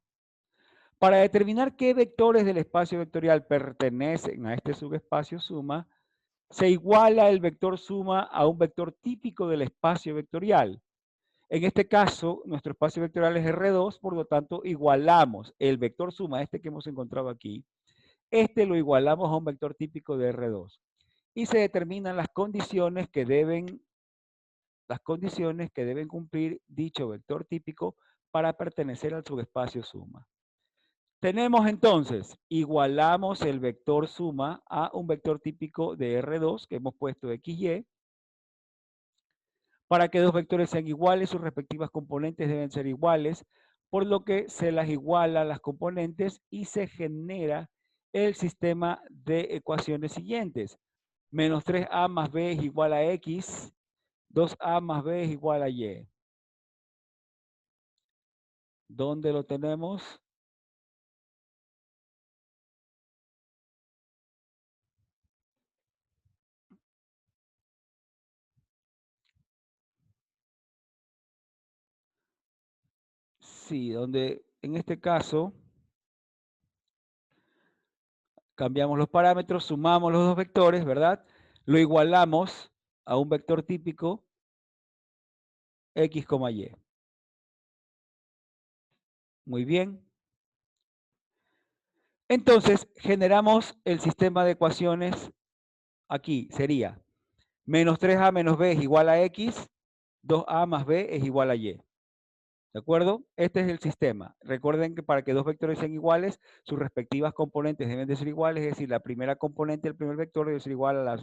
Para determinar qué vectores del espacio vectorial pertenecen a este subespacio suma, se iguala el vector suma a un vector típico del espacio vectorial. En este caso, nuestro espacio vectorial es R2, por lo tanto, igualamos el vector suma, este que hemos encontrado aquí, este lo igualamos a un vector típico de R2. Y se determinan las condiciones que deben cumplir dicho vector típico para pertenecer al subespacio suma. Tenemos entonces, igualamos el vector suma a un vector típico de R2 que hemos puesto XY. Para que dos vectores sean iguales, sus respectivas componentes deben ser iguales, por lo que se las iguala a las componentes y se genera el sistema de ecuaciones siguientes. Menos 3A más B es igual a X, 2A más B es igual a Y. ¿Dónde lo tenemos? Sí, donde en este caso cambiamos los parámetros, sumamos los dos vectores, ¿verdad? Lo igualamos a un vector típico X, Y. Muy bien. Entonces, generamos el sistema de ecuaciones aquí. Sería menos 3A menos B es igual a X, 2A más B es igual a Y. ¿De acuerdo? Este es el sistema. Recuerden que para que dos vectores sean iguales, sus respectivas componentes deben de ser iguales, es decir, la primera componente del primer vector debe ser igual a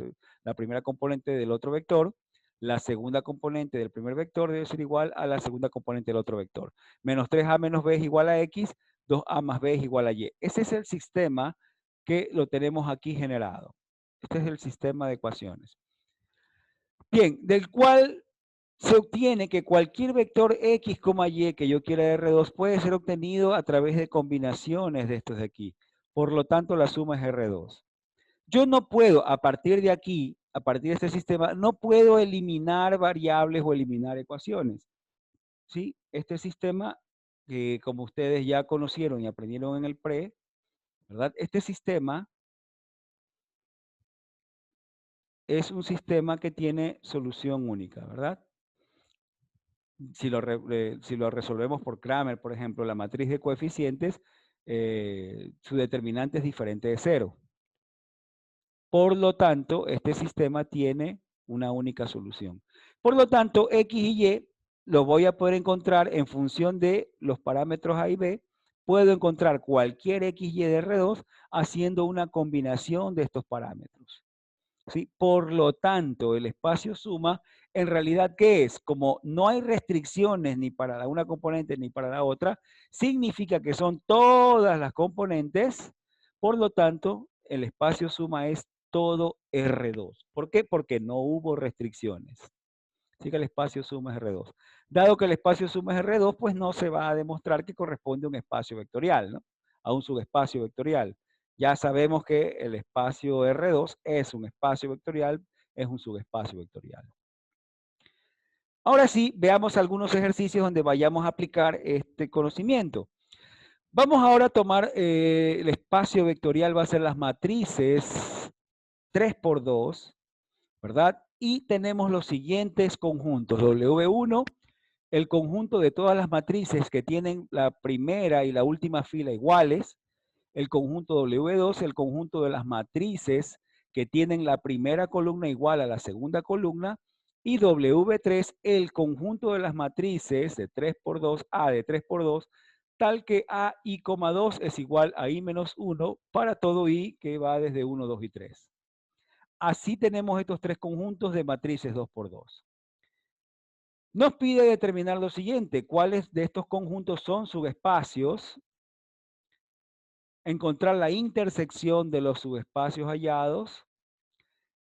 la primera componente del otro vector, la segunda componente del primer vector debe ser igual a la segunda componente del otro vector. Menos 3A menos B es igual a X, 2A más B es igual a Y. Ese es el sistema que lo tenemos aquí generado. Este es el sistema de ecuaciones. Bien, del cual se obtiene que cualquier vector X, Y que yo quiera de R2 puede ser obtenido a través de combinaciones de estos de aquí. Por lo tanto, la suma es R2. Yo no puedo, a partir de aquí, a partir de este sistema, no puedo eliminar variables o eliminar ecuaciones. ¿Sí? Este sistema, que como ustedes ya conocieron y aprendieron en el pre, ¿verdad? Este sistema es un sistema que tiene solución única, ¿verdad? Si lo resolvemos por Cramer, por ejemplo, la matriz de coeficientes, su determinante es diferente de cero. Por lo tanto, este sistema tiene una única solución. Por lo tanto, X y Y lo voy a poder encontrar en función de los parámetros A y B. Puedo encontrar cualquier X, Y de R2 haciendo una combinación de estos parámetros. ¿Sí? Por lo tanto, el espacio suma, en realidad, ¿qué es? Como no hay restricciones ni para una componente ni para la otra, significa que son todas las componentes, por lo tanto, el espacio suma es todo R2. ¿Por qué? Porque no hubo restricciones. Así que el espacio suma es R2. Dado que el espacio suma es R2, pues no se va a demostrar que corresponde a un espacio vectorial, ¿no? a un subespacio vectorial. Ya sabemos que el espacio R2 es un espacio vectorial, es un subespacio vectorial. Ahora sí, veamos algunos ejercicios donde vayamos a aplicar este conocimiento. Vamos ahora a tomar el espacio vectorial, va a ser las matrices 3 por 2, ¿verdad? Y tenemos los siguientes conjuntos. W1, el conjunto de todas las matrices que tienen la primera y la última fila iguales. El conjunto W2, el conjunto de las matrices que tienen la primera columna igual a la segunda columna. Y W3, el conjunto de las matrices de 3 por 2, A de 3 por 2, tal que A i, 2 es igual a I menos 1 para todo I que va desde 1, 2 y 3. Así tenemos estos tres conjuntos de matrices 2 por 2. Nos pide determinar lo siguiente: ¿cuáles de estos conjuntos son subespacios? Encontrar la intersección de los subespacios hallados,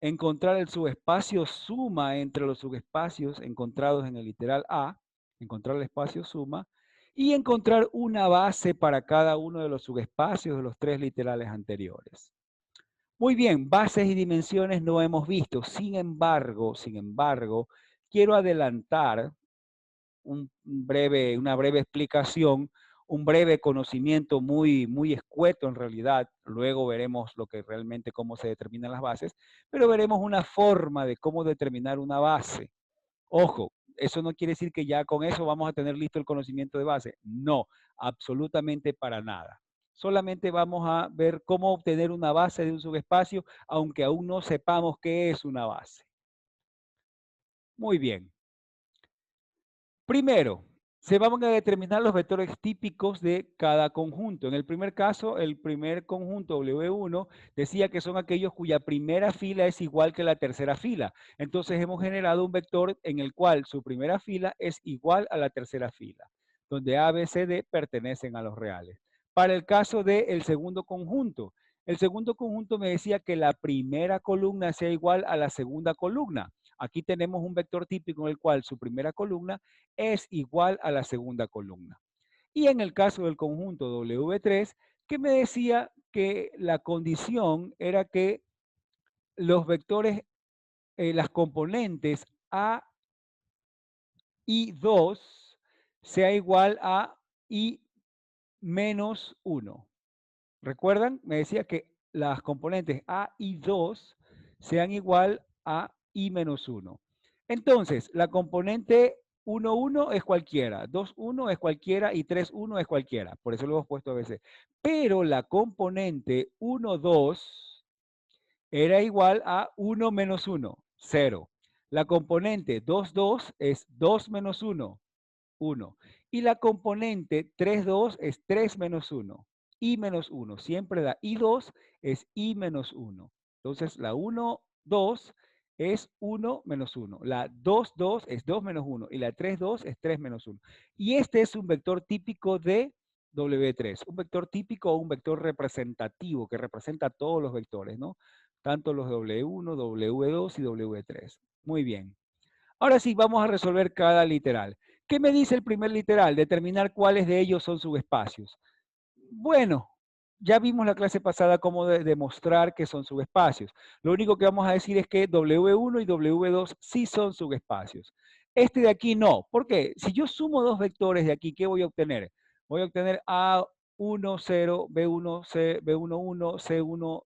encontrar el subespacio suma entre los subespacios encontrados en el literal A, encontrar el espacio suma, y encontrar una base para cada uno de los subespacios de los tres literales anteriores. Muy bien, bases y dimensiones no hemos visto. Sin embargo, quiero adelantar una breve explicación, un breve conocimiento muy escueto en realidad. Luego veremos lo que realmente cómo se determinan las bases, pero veremos una forma de cómo determinar una base. Ojo, eso no quiere decir que ya con eso vamos a tener listo el conocimiento de base. No, absolutamente para nada. Solamente vamos a ver cómo obtener una base de un subespacio, aunque aún no sepamos qué es una base. Muy bien. Primero, se van a determinar los vectores típicos de cada conjunto. En el primer caso, el primer conjunto W1 decía que son aquellos cuya primera fila es igual que la tercera fila. Entonces hemos generado un vector en el cual su primera fila es igual a la tercera fila, donde A, B, C, D pertenecen a los reales. Para el caso del segundo conjunto, el segundo conjunto me decía que la primera columna sea igual a la segunda columna. Aquí tenemos un vector típico en el cual su primera columna es igual a la segunda columna. Y en el caso del conjunto W3, que me decía que la condición era que los vectores, las componentes A y 2 sea igual a I menos 1. ¿Recuerdan? Me decía que las componentes A y 2 sean igual a I menos 1. Entonces, la componente 1, 1 es cualquiera, 2, 1 es cualquiera y 3, 1 es cualquiera. Por eso lo hemos puesto a veces. Pero la componente 1, 2 era igual a 1 menos 1, 0. La componente 2, 2 es 2 menos 1, 1. Y la componente 3, 2 es 3 menos 1. I menos 1. Siempre la I2 es I menos 1. Entonces la 1, 2 es 1 menos 1. La 2, 2 es 2 menos 1. Y la 3, 2 es 3 menos 1. Y este es un vector típico de W3. Un vector típico o un vector representativo que representa todos los vectores, ¿no? Tanto los W1, W2 y W3. Muy bien. Ahora sí, vamos a resolver cada literal. ¿Qué me dice el primer literal? Determinar cuáles de ellos son subespacios. Bueno, ya vimos la clase pasada cómo demostrar que son subespacios. Lo único que vamos a decir es que W1 y W2 sí son subespacios. Este de aquí no. ¿Por qué? Si yo sumo dos vectores de aquí, ¿qué voy a obtener? Voy a obtener A1, 0, B1, C, B1, 1, C1,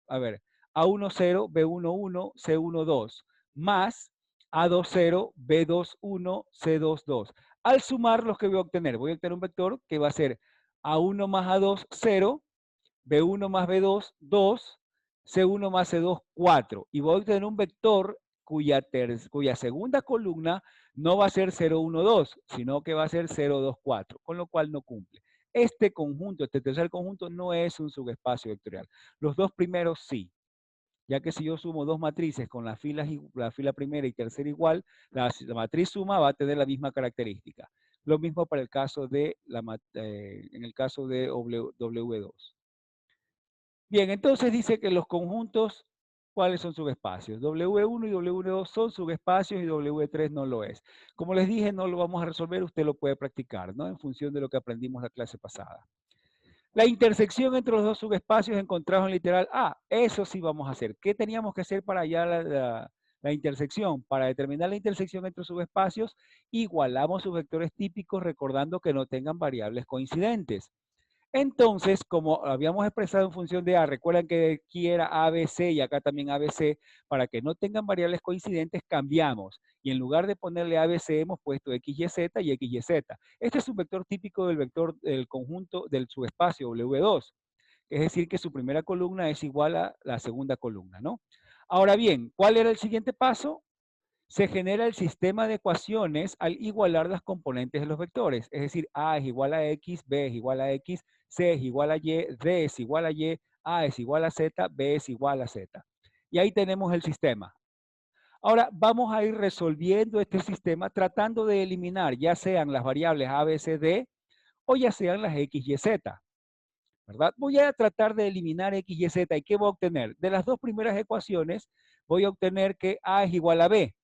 a ver, A1, 0, B1, 1, C1, 2, más A2, 0, B2, 1, C2, 2. Al sumar los que voy a obtener un vector que va a ser A1 más A2, 0, B1 más B2, 2, C1 más C2, 4. Y voy a obtener un vector cuya segunda columna no va a ser 0, 1, 2, sino que va a ser 0, 2, 4, con lo cual no cumple. Este conjunto, este tercer conjunto, no es un subespacio vectorial. Los dos primeros sí, ya que si yo sumo dos matrices con la fila primera y tercera igual, la matriz suma va a tener la misma característica. Lo mismo para el caso de en el caso de W2. Bien, entonces dice que los conjuntos, ¿cuáles son subespacios? W1 y W2 son subespacios y W3 no lo es. Como les dije, no lo vamos a resolver, usted lo puede practicar, ¿no? En función de lo que aprendimos la clase pasada. La intersección entre los dos subespacios encontrados en literal A, eso sí vamos a hacer. ¿Qué teníamos que hacer para hallar la intersección? Para determinar la intersección entre subespacios, igualamos sus vectores típicos recordando que no tengan variables coincidentes. Entonces, como habíamos expresado en función de A, recuerdan que aquí era ABC y acá también ABC, para que no tengan variables coincidentes, cambiamos. Y en lugar de ponerle ABC, hemos puesto XYZ y XYZ. Este es un vector típico del vector del conjunto del subespacio W2. Es decir, que su primera columna es igual a la segunda columna, ¿no? Ahora bien, ¿cuál era el siguiente paso? Se genera el sistema de ecuaciones al igualar las componentes de los vectores. Es decir, A es igual a X, B es igual a X, C es igual a Y, D es igual a Y, A es igual a Z, B es igual a Z. Y ahí tenemos el sistema. Ahora vamos a ir resolviendo este sistema tratando de eliminar ya sean las variables A, B, C, D o ya sean las X, Y, Z. ¿Verdad? Voy a tratar de eliminar X, Y, Z. ¿Y qué voy a obtener? De las dos primeras ecuaciones voy a obtener que A es igual a B.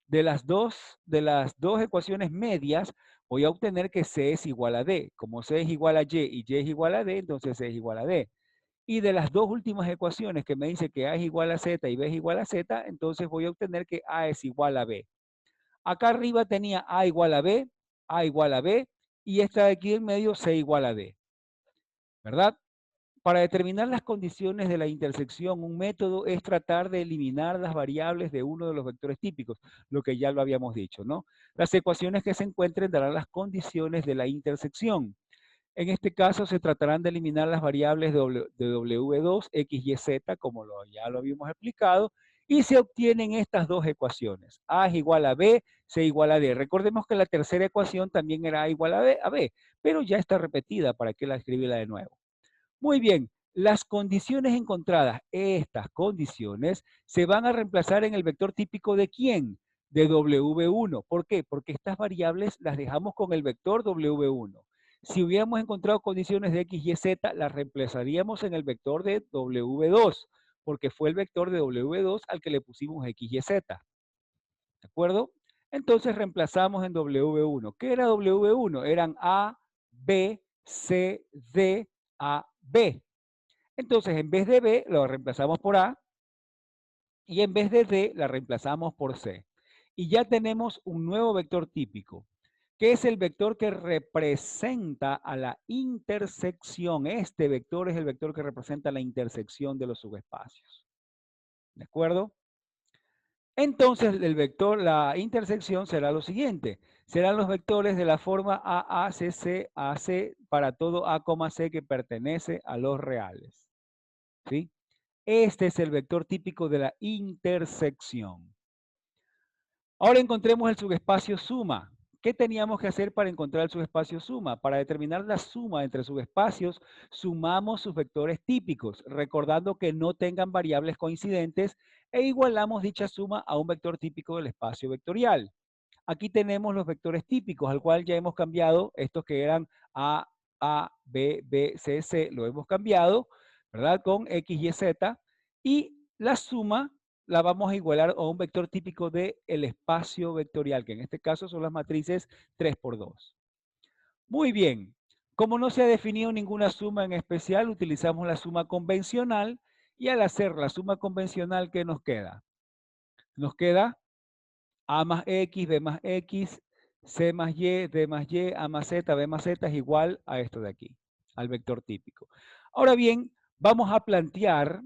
De las dos ecuaciones medias, voy a obtener que C es igual a D. Como C es igual a Y y Y es igual a D, entonces C es igual a D. Y de las dos últimas ecuaciones que me dice que A es igual a Z y B es igual a Z, entonces voy a obtener que A es igual a B. Acá arriba tenía A igual A igual a B, y esta de aquí en medio C igual a D. ¿Verdad? Para determinar las condiciones de la intersección, un método es tratar de eliminar las variables de uno de los vectores típicos, lo que ya lo habíamos dicho, ¿no? Las ecuaciones que se encuentren darán las condiciones de la intersección. En este caso se tratarán de eliminar las variables de W2, X y Z, como ya lo habíamos explicado, y se obtienen estas dos ecuaciones. A es igual a B, C igual a D. Recordemos que la tercera ecuación también era A igual a B, pero ya está repetida, ¿para qué la escribirla de nuevo? Muy bien, las condiciones encontradas, estas condiciones, se van a reemplazar en el vector típico de ¿quién? De W1. ¿Por qué? Porque estas variables las dejamos con el vector W1. Si hubiéramos encontrado condiciones de X, Y, Z, las reemplazaríamos en el vector de W2, porque fue el vector de W2 al que le pusimos X, Y, Z. ¿De acuerdo? Entonces reemplazamos en W1. ¿Qué era W1? Eran A, B, C, D, A, B. Entonces, en vez de B, lo reemplazamos por A, y en vez de D, la reemplazamos por C. Y ya tenemos un nuevo vector típico, que es el vector que representa a la intersección. Este vector es el vector que representa la intersección de los subespacios. ¿De acuerdo? Entonces, el vector, la intersección será lo siguiente. Serán los vectores de la forma AACC, AC para todo A, C que pertenece a los reales. ¿Sí? Este es el vector típico de la intersección. Ahora encontremos el subespacio suma. ¿Qué teníamos que hacer para encontrar el subespacio suma? Para determinar la suma entre subespacios, sumamos sus vectores típicos, recordando que no tengan variables coincidentes, e igualamos dicha suma a un vector típico del espacio vectorial. Aquí tenemos los vectores típicos, al cual ya hemos cambiado, estos que eran A, B, B, C, C, lo hemos cambiado, ¿verdad? Con X, Y, Z, y la suma la vamos a igualar a un vector típico del espacio vectorial, que en este caso son las matrices 3 por 2. Muy bien. Como no se ha definido ninguna suma en especial, utilizamos la suma convencional, y al hacer la suma convencional, ¿qué nos queda? Nos queda A más X, B más X, C más Y, D más Y, A más Z, B más Z es igual a esto de aquí, al vector típico. Ahora bien, vamos a plantear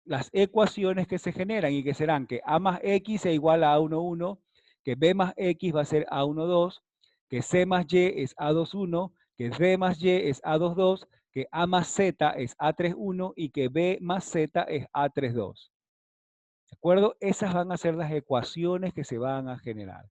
las ecuaciones que se generan y que serán que A más X es igual a A11, que B más X va a ser A12, que C más Y es A21, que D más Y es A22, que A más Z es A31 y que B más Z es A32. ¿De acuerdo? Esas van a ser las ecuaciones que se van a generar.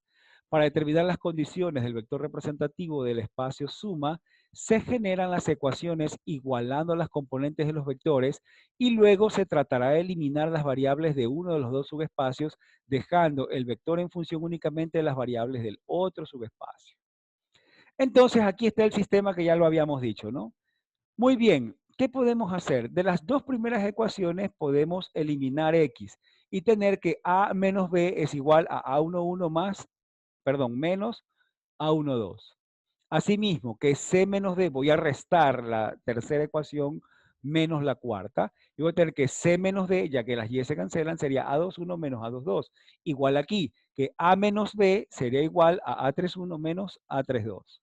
Para determinar las condiciones del vector representativo del espacio suma, se generan las ecuaciones igualando las componentes de los vectores, y luego se tratará de eliminar las variables de uno de los dos subespacios, dejando el vector en función únicamente de las variables del otro subespacio. Entonces aquí está el sistema que ya lo habíamos dicho, ¿no? Muy bien, ¿qué podemos hacer? De las dos primeras ecuaciones podemos eliminar X y tener que A menos B es igual a A11 más, perdón, menos A12. Asimismo, que C menos D, voy a restar la tercera ecuación menos la cuarta, y voy a tener que C menos D, ya que las Y se cancelan, sería A21 menos A22. Igual aquí, que A menos B sería igual a A31 menos A32.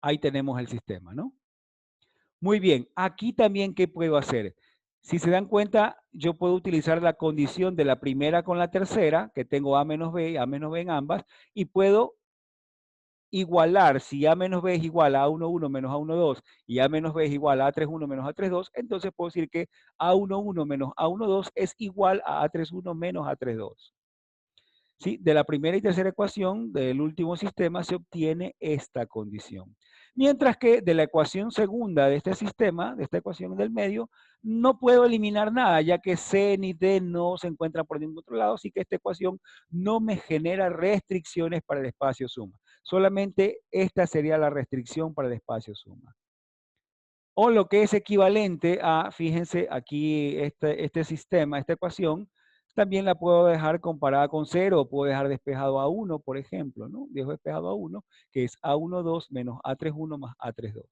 Ahí tenemos el sistema, ¿no? Muy bien, aquí también, ¿qué puedo hacer? Si se dan cuenta, yo puedo utilizar la condición de la primera con la tercera, que tengo A menos B en ambas, y puedo igualar, si A menos B es igual a A11 menos A12 y A menos B es igual a A31 menos A32, entonces puedo decir que A11 menos A12 es igual a A31 menos A32. ¿Sí? De la primera y tercera ecuación del último sistema se obtiene esta condición. Mientras que de la ecuación segunda de este sistema, de esta ecuación del medio, no puedo eliminar nada, ya que C ni D no se encuentran por ningún otro lado, así que esta ecuación no me genera restricciones para el espacio suma. Solamente esta sería la restricción para el espacio suma. O lo que es equivalente a, fíjense, aquí este sistema, esta ecuación, también la puedo dejar comparada con 0, o puedo dejar despejado a 1, por ejemplo, ¿no? Dejo despejado a 1, que es A12 menos A31 más A32.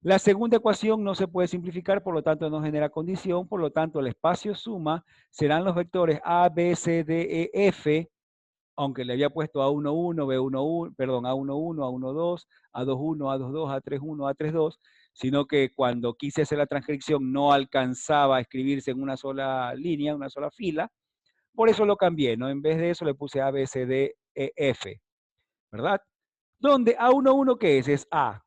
La segunda ecuación no se puede simplificar, por lo tanto no genera condición, por lo tanto el espacio suma serán los vectores A, B, C, D, E, F, aunque le había puesto A11, B11, perdón, A11, A12, A21, A22, A31, A32, sino que cuando quise hacer la transcripción no alcanzaba a escribirse en una sola línea, una sola fila, por eso lo cambié, ¿no? En vez de eso le puse A, B, C, D, E, F, ¿verdad? Donde A11, ¿qué es? Es A.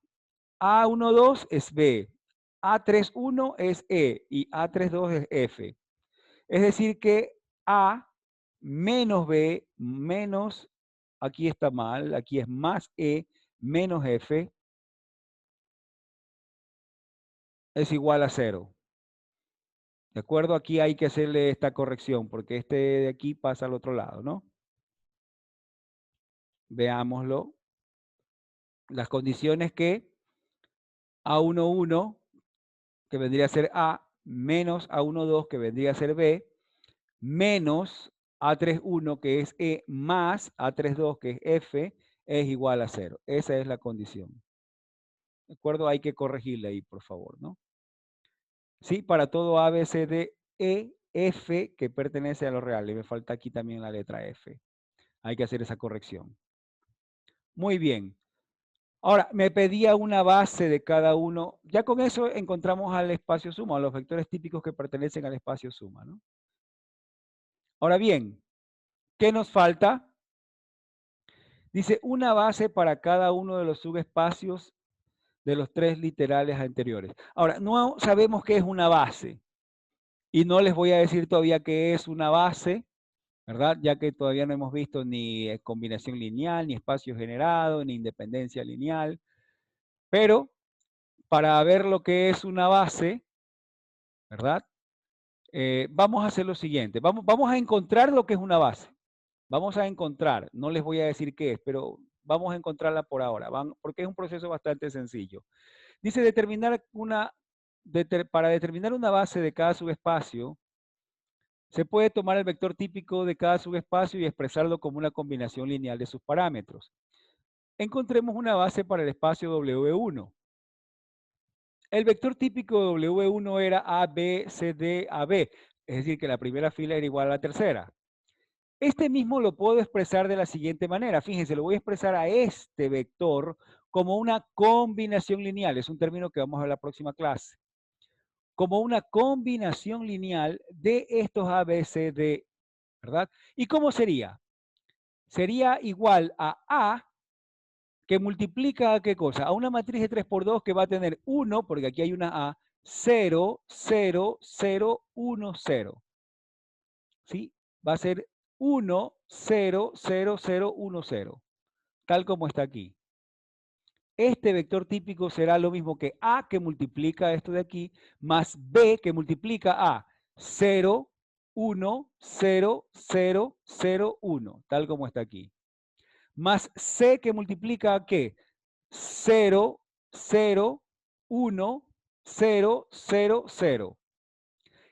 A12 es B. A31 es E y A32 es F. Es decir que A menos B menos, aquí está mal, aquí es más E menos F es igual a 0. ¿De acuerdo? Aquí hay que hacerle esta corrección porque este de aquí pasa al otro lado, ¿no? Veámoslo. Las condiciones que A11, que vendría a ser A, menos A12, que vendría a ser B, menos A31, que es E, más A32, que es F, es igual a 0. Esa es la condición. ¿De acuerdo? Hay que corregirle ahí, por favor, ¿no? Sí, para todo A, B, C, D, E, F, que pertenece a lo real. Y me falta aquí también la letra F. Hay que hacer esa corrección. Muy bien. Ahora, me pedía una base de cada uno. Ya con eso encontramos al espacio suma, a los vectores típicos que pertenecen al espacio suma, ¿no? Ahora bien, ¿qué nos falta? Dice una base para cada uno de los subespacios de los tres literales anteriores. Ahora, no sabemos qué es una base y no les voy a decir todavía qué es una base, ¿verdad? Ya que todavía no hemos visto ni combinación lineal, ni espacio generado, ni independencia lineal. Pero para ver lo que es una base, ¿verdad? Vamos a hacer lo siguiente. Vamos a encontrar lo que es una base. Vamos a encontrar, no les voy a decir qué es, pero vamos a encontrarla por ahora, porque es un proceso bastante sencillo. Dice para determinar una base de cada subespacio, se puede tomar el vector típico de cada subespacio y expresarlo como una combinación lineal de sus parámetros. Encontremos una base para el espacio W1. El vector típico de W1 era A, B, C, D, AB, es decir, que la primera fila era igual a la tercera. Este mismo lo puedo expresar de la siguiente manera. Fíjense, lo voy a expresar a este vector como una combinación lineal. Es un término que vamos a ver en la próxima clase. Como una combinación lineal de estos A, B, C, D, ¿verdad? ¿Y cómo sería? Sería igual a A que multiplica a qué cosa? A una matriz de 3 por 2 que va a tener 1, porque aquí hay una A, 0, 0, 0, 1, 0. ¿Sí? Va a ser 1, 0, 0, 0, 1, 0. Tal como está aquí. Este vector típico será lo mismo que A que multiplica esto de aquí, más B que multiplica a 0, 1, 0, 0, 0, 1, tal como está aquí. Más C que multiplica a qué? 0, 0, 1, 0, 0, 0.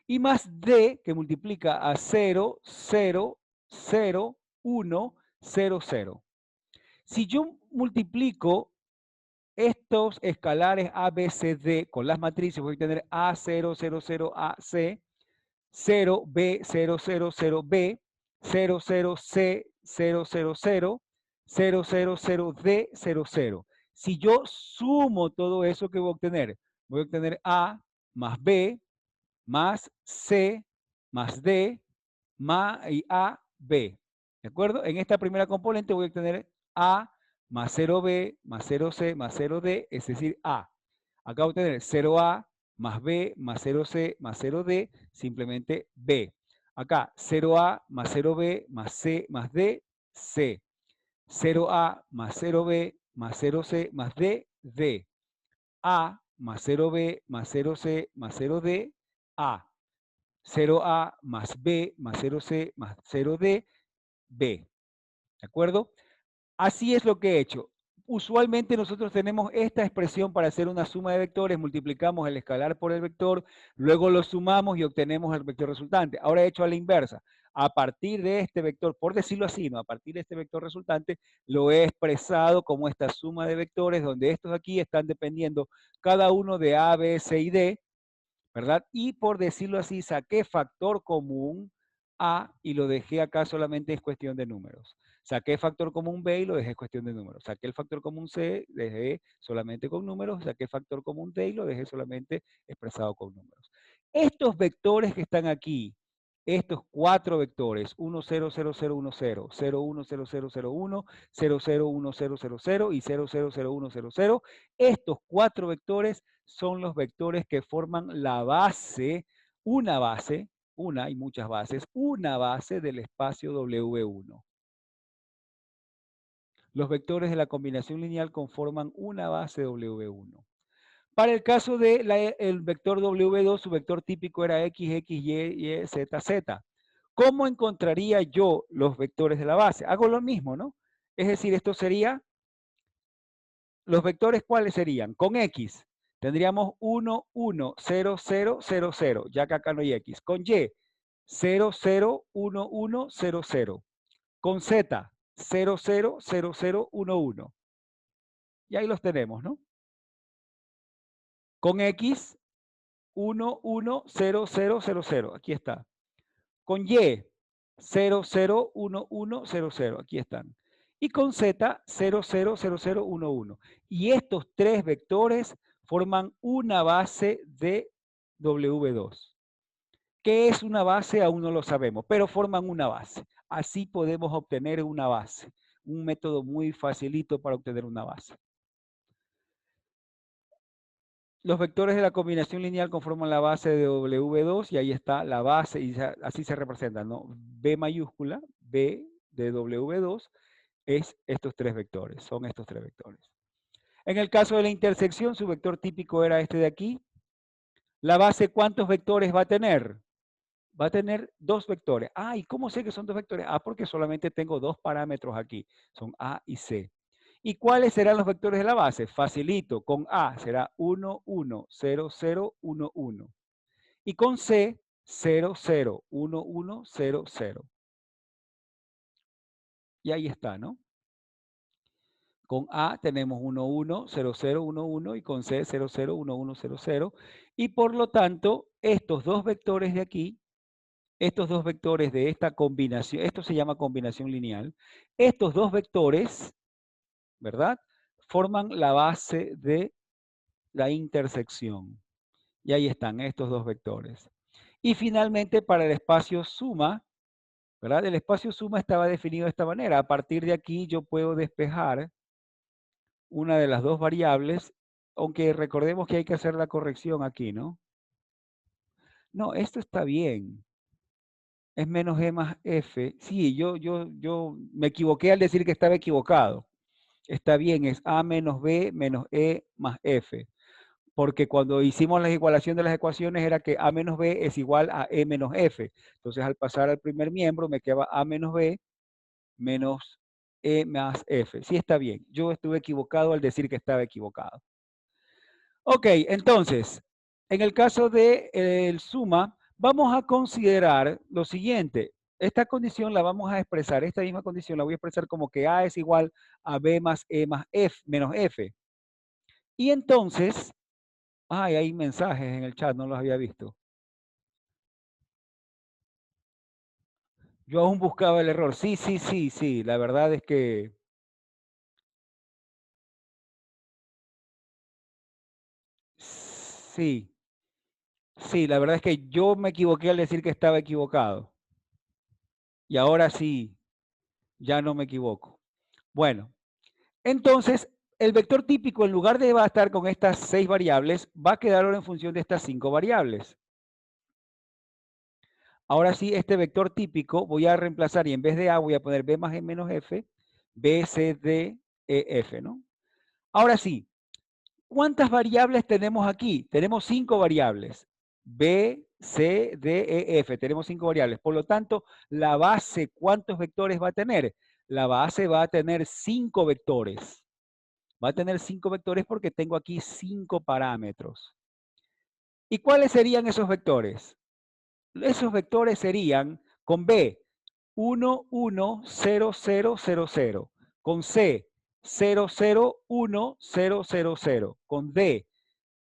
Y más D que multiplica a 0, 0, 0, 1, 0, 0. Si yo multiplico estos escalares A, B, C, D con las matrices, voy a tener A0, 0, 0, AC, 0, B, 0, 0, 0, B, 0, 0, C, 0, 0, 0, 0, 0, 0, D, 0, 0. Si yo sumo todo eso, ¿qué voy a obtener? Voy a obtener A más B más C más D más y A, B. ¿De acuerdo? En esta primera componente voy a obtener A más 0B más 0C más 0D, es decir, A. Acá voy a obtener 0A más B más 0C más 0D, simplemente B. Acá 0A más 0B más C más D, C. 0A más 0B más 0C más D, D. A más 0B más 0C más 0D, A. 0A más B más 0C más 0D, B. ¿De acuerdo? Así es lo que he hecho. Usualmente nosotros tenemos esta expresión para hacer una suma de vectores, multiplicamos el escalar por el vector, luego lo sumamos y obtenemos el vector resultante. Ahora he hecho a la inversa. A partir de este vector, por decirlo así, ¿no? A partir de este vector resultante, lo he expresado como esta suma de vectores, donde estos aquí están dependiendo cada uno de A, B, C y D, ¿verdad? Y por decirlo así, saqué factor común A y lo dejé acá solamente es cuestión de números. Saqué factor común B y lo dejé cuestión de números. Saqué el factor común C, dejé solamente con números. Saqué factor común D y lo dejé solamente expresado con números. Estos vectores que están aquí, estos cuatro vectores, 1, 0, 0, 0, 1, 0, 0, 1, 0, 0, 0, 1, 0, 0, 1, 0, 0, 0 y 0, 0, 0, 1, 0, 0, estos cuatro vectores son los vectores que forman la base, una y muchas bases, una base del espacio W1. Los vectores de la combinación lineal conforman una base W1. Para el caso del vector W2, su vector típico era X, X, Y, Z, Z. ¿Cómo encontraría yo los vectores de la base? Hago lo mismo, ¿no? Es decir, esto sería, ¿los vectores cuáles serían? Con X tendríamos 1, 1, 0, 0, 0, 0, ya que acá no hay X. Con Y, 0, 0, 1, 1, 0, 0. Con Z, 0, 0, 0, 0, 1, 1. Y ahí los tenemos, ¿no? Con X, 1, 1, 0, 0, 0, 0. Aquí está. Con Y, 0, 0, 1, 1, 0, 0. Aquí están. Y con Z, 0, 0, 0, 0, 1, 1. Y estos tres vectores forman una base de W2. ¿Qué es una base? Aún no lo sabemos, pero forman una base. Así podemos obtener una base. Un método muy facilito para obtener una base. Los vectores de la combinación lineal conforman la base de W2 y ahí está la base y así se representan, ¿no? B mayúscula, B de W2 es estos tres vectores, son estos tres vectores. En el caso de la intersección, su vector típico era este de aquí. La base, ¿cuántos vectores va a tener? Va a tener dos vectores. Ah, ¿y cómo sé que son dos vectores? Ah, porque solamente tengo dos parámetros aquí, son A y C. ¿Y cuáles serán los vectores de la base? Facilito, con A será 1, 1, 0, 0, 1, 1. Y con C, 0, 0, 1, 1, 0, 0. Y ahí está, ¿no? Con A tenemos 1, 1, 0, 0, 1, 1 y con C 0, 0, 1, 1, 0, 0. Y por lo tanto, estos dos vectores de aquí, estos dos vectores de esta combinación, esto se llama combinación lineal, estos dos vectores, ¿verdad? Forman la base de la intersección. Y ahí están estos dos vectores. Y finalmente, para el espacio suma, ¿verdad? El espacio suma estaba definido de esta manera. A partir de aquí yo puedo despejar una de las dos variables, aunque recordemos que hay que hacer la corrección aquí, ¿no? No, esto está bien. Es menos e más f. Sí, yo me equivoqué al decir que estaba equivocado. Está bien, es a menos b menos e más f. Porque cuando hicimos la igualación de las ecuaciones era que a menos b es igual a e menos f. Entonces, al pasar al primer miembro, me quedaba a menos b menos e más f. Sí, está bien. Yo estuve equivocado al decir que estaba equivocado. Ok, entonces, en el caso del suma, vamos a considerar lo siguiente. esta condición la vamos a expresar, esta misma condición la voy a expresar como que A es igual a B más E más F, menos F. Y entonces, ay, hay mensajes en el chat, no los había visto. Yo aún buscaba el error. Sí, sí, sí, sí. La verdad es que sí, sí, la verdad es que yo me equivoqué al decir que estaba equivocado. Y ahora sí, ya no me equivoco. Bueno, entonces el vector típico, en lugar de va a estar con estas 6 variables, va a quedar ahora en función de estas 5 variables. Ahora sí, este vector típico voy a reemplazar y en vez de A voy a poner B más E menos F, B, C, D, E, F, ¿no? Ahora sí, ¿cuántas variables tenemos aquí? Tenemos 5 variables. B, C, D, E, F. Tenemos 5 variables. Por lo tanto, la base, ¿cuántos vectores va a tener? La base va a tener 5 vectores. Va a tener 5 vectores porque tengo aquí 5 parámetros. ¿Y cuáles serían esos vectores? Esos vectores serían con B, 1, 1, 0, 0, 0, 0. Con C, 0, 0, 1, 0, 0, 0. Con D,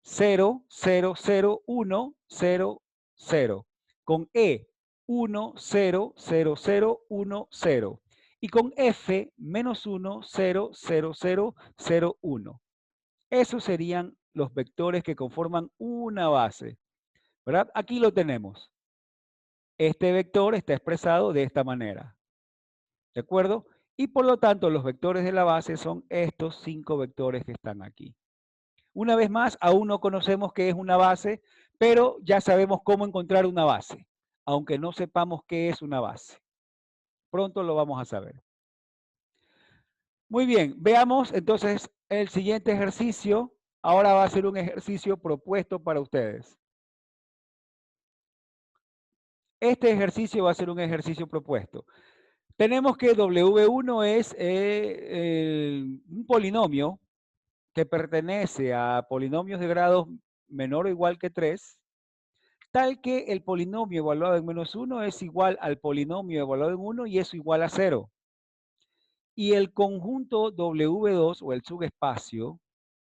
0, 0, 0, 1, 0, 0. Con E, 1, 0, 0, 0, 1, 0. Y con F, menos 1, 0, 0, 0, 0, 1. Esos serían los vectores que conforman una base, ¿verdad? Aquí lo tenemos. Este vector está expresado de esta manera, ¿de acuerdo? Y por lo tanto, los vectores de la base son estos 5 vectores que están aquí. Una vez más, aún no conocemos qué es una base, pero ya sabemos cómo encontrar una base, aunque no sepamos qué es una base. Pronto lo vamos a saber. Muy bien, veamos entonces el siguiente ejercicio. Ahora va a ser un ejercicio propuesto para ustedes. Este ejercicio va a ser un ejercicio propuesto. Tenemos que W1 es un polinomio que pertenece a polinomios de grados menor o igual que 3, tal que el polinomio evaluado en menos 1 es igual al polinomio evaluado en 1 y eso igual a 0. Y el conjunto W2 o el subespacio,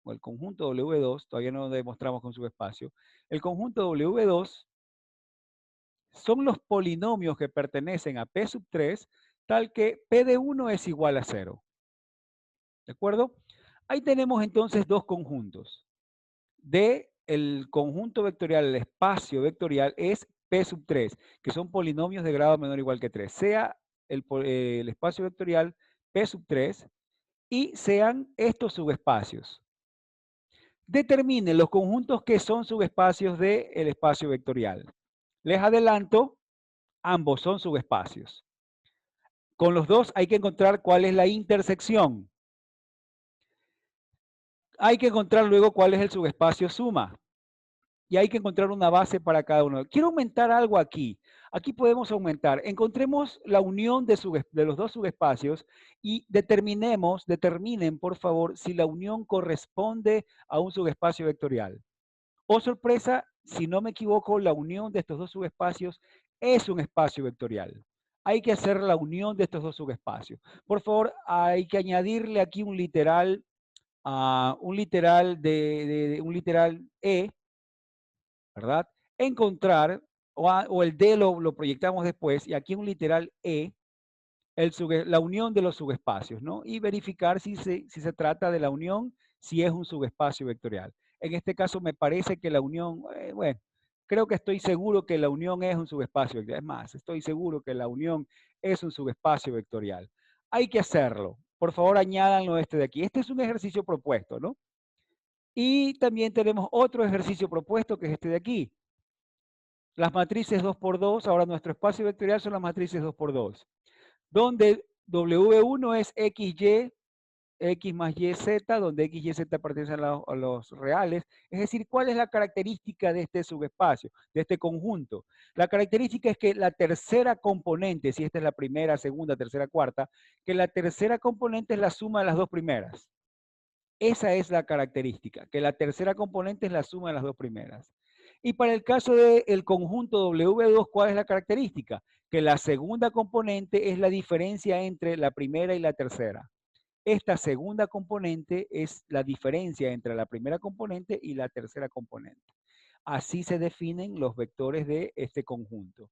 o el conjunto W2, todavía no lo demostramos con subespacio, el conjunto W2 son los polinomios que pertenecen a P sub 3, tal que P de 1 es igual a 0. ¿De acuerdo? Ahí tenemos entonces dos conjuntos. De el conjunto vectorial, el espacio vectorial es P sub 3, que son polinomios de grado menor o igual que 3. Sea el espacio vectorial P sub 3 y sean estos subespacios. Determinen los conjuntos que son subespacios del espacio vectorial. Les adelanto, ambos son subespacios. Con los dos hay que encontrar cuál es la intersección. Hay que encontrar luego cuál es el subespacio suma. Y hay que encontrar una base para cada uno. Quiero aumentar algo aquí. Aquí podemos aumentar. Encontremos la unión de los dos subespacios y determinen, por favor, si la unión corresponde a un subespacio vectorial. Oh, sorpresa, si no me equivoco, la unión de estos dos subespacios es un espacio vectorial. Hay que hacer la unión de estos dos subespacios. Por favor, hay que añadirle aquí un literal, un literal un literal E, ¿verdad? Encontrar, o el D lo proyectamos después, y aquí un literal E, la unión de los subespacios, ¿no? Y verificar si se trata de la unión, si es un subespacio vectorial. En este caso me parece que la unión, bueno, creo que estoy seguro que la unión es un subespacio vectorial. Es más, estoy seguro que la unión es un subespacio vectorial. Hay que hacerlo. Por favor, añádanlo este de aquí. Este es un ejercicio propuesto, ¿no? Y también tenemos otro ejercicio propuesto que es este de aquí. Las matrices 2 por 2, ahora nuestro espacio vectorial son las matrices 2 por 2, donde W1 es XY, X más Y, Z, donde X y Z pertenecen a los reales. Es decir, ¿cuál es la característica de este subespacio, de este conjunto? La característica es que la tercera componente, si esta es la primera, segunda, tercera, cuarta, que la tercera componente es la suma de las dos primeras. Esa es la característica, que la tercera componente es la suma de las dos primeras. Y para el caso del conjunto W2, ¿cuál es la característica? Que la segunda componente es la diferencia entre la primera y la tercera. Esta segunda componente es la diferencia entre la primera componente y la tercera componente. Así se definen los vectores de este conjunto.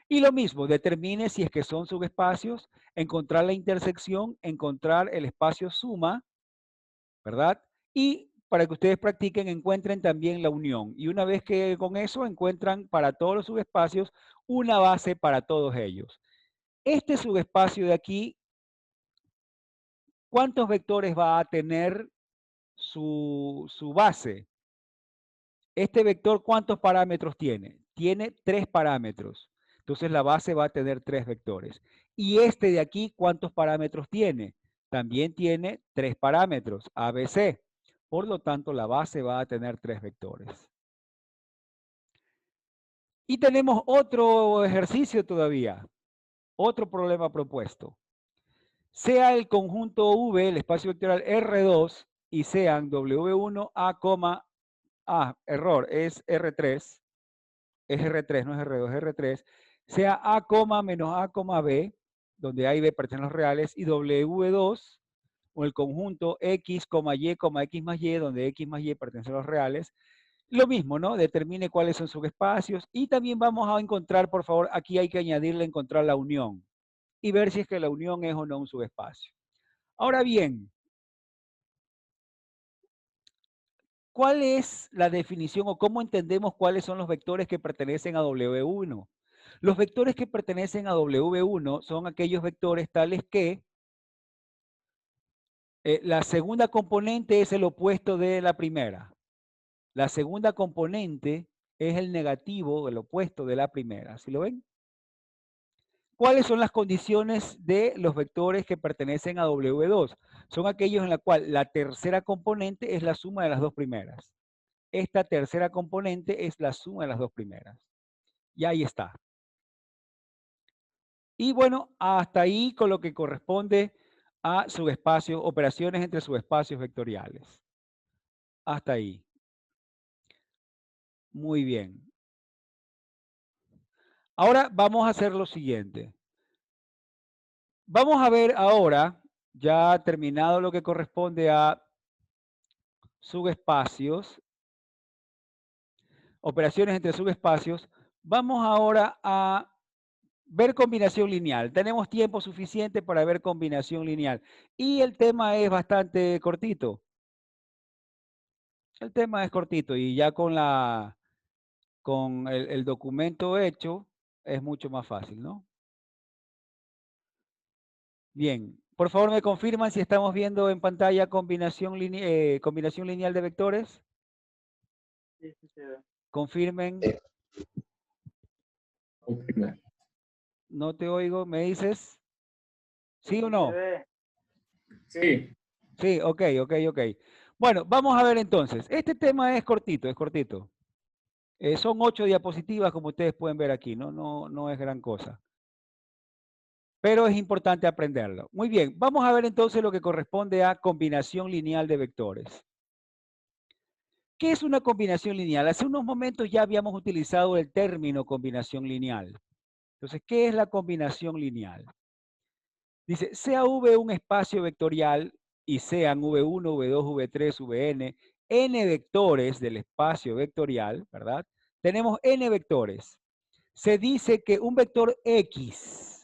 Y lo mismo, determine si es que son subespacios, encontrar la intersección, encontrar el espacio suma, ¿verdad? Y para que ustedes practiquen, encuentren también la unión. Y una vez que con eso encuentran para todos los subespacios una base para todos ellos. Este subespacio de aquí, ¿cuántos vectores va a tener su base? Este vector, ¿cuántos parámetros tiene? Tiene 3 parámetros. Entonces la base va a tener 3 vectores. Y este de aquí, ¿cuántos parámetros tiene? También tiene 3 parámetros, A, B, C. Por lo tanto, la base va a tener 3 vectores. Y tenemos otro ejercicio todavía, otro problema propuesto. Sea el conjunto V, el espacio vectorial R2, y sean W1, error, es R3, es R3, no es R2, es R3, sea A, menos A, B, donde A y B pertenecen a los reales, y W2, o el conjunto X, Y, X más Y, donde X más Y pertenecen a los reales. Lo mismo, ¿no? Determine cuáles son sus espacios, y también vamos a encontrar, por favor, aquí hay que añadirle, encontrar la unión, y ver si es que la unión es o no un subespacio. Ahora bien, ¿cuál es la definición o cómo entendemos cuáles son los vectores que pertenecen a W1? Los vectores que pertenecen a W1 son aquellos vectores tales que la segunda componente es el opuesto de la primera. La segunda componente es el negativo, el opuesto de la primera. ¿Sí lo ven? ¿Cuáles son las condiciones de los vectores que pertenecen a W2? Son aquellos en los cuales la tercera componente es la suma de las dos primeras. Esta tercera componente es la suma de las dos primeras. Y ahí está. Y bueno, hasta ahí con lo que corresponde a subespacios, operaciones entre subespacios vectoriales. Hasta ahí. Muy bien. Ahora vamos a hacer lo siguiente. Vamos a ver ahora, ya terminado lo que corresponde a subespacios, operaciones entre subespacios, vamos ahora a ver combinación lineal. Tenemos tiempo suficiente para ver combinación lineal. Y el tema es bastante cortito. El tema es cortito y ya con el documento hecho es mucho más fácil, ¿no? Bien. Por favor, me confirman si estamos viendo en pantalla combinación lineal de vectores. Sí, sí, se ve. Confirmen. Confirmar. No te oigo. ¿Me dices? ¿Sí o Se no? ve. Sí. Sí, ok. Bueno, vamos a ver entonces. Este tema es cortito, es cortito. Son 8 diapositivas, como ustedes pueden ver aquí, no es gran cosa. Pero es importante aprenderlo. Muy bien, vamos a ver entonces lo que corresponde a combinación lineal de vectores. ¿Qué es una combinación lineal? Hace unos momentos ya habíamos utilizado el término combinación lineal. Entonces, ¿qué es la combinación lineal? Dice, sea V un espacio vectorial y sean V1, V2, V3, Vn, n vectores del espacio vectorial, ¿verdad? Tenemos n vectores. Se dice que un vector X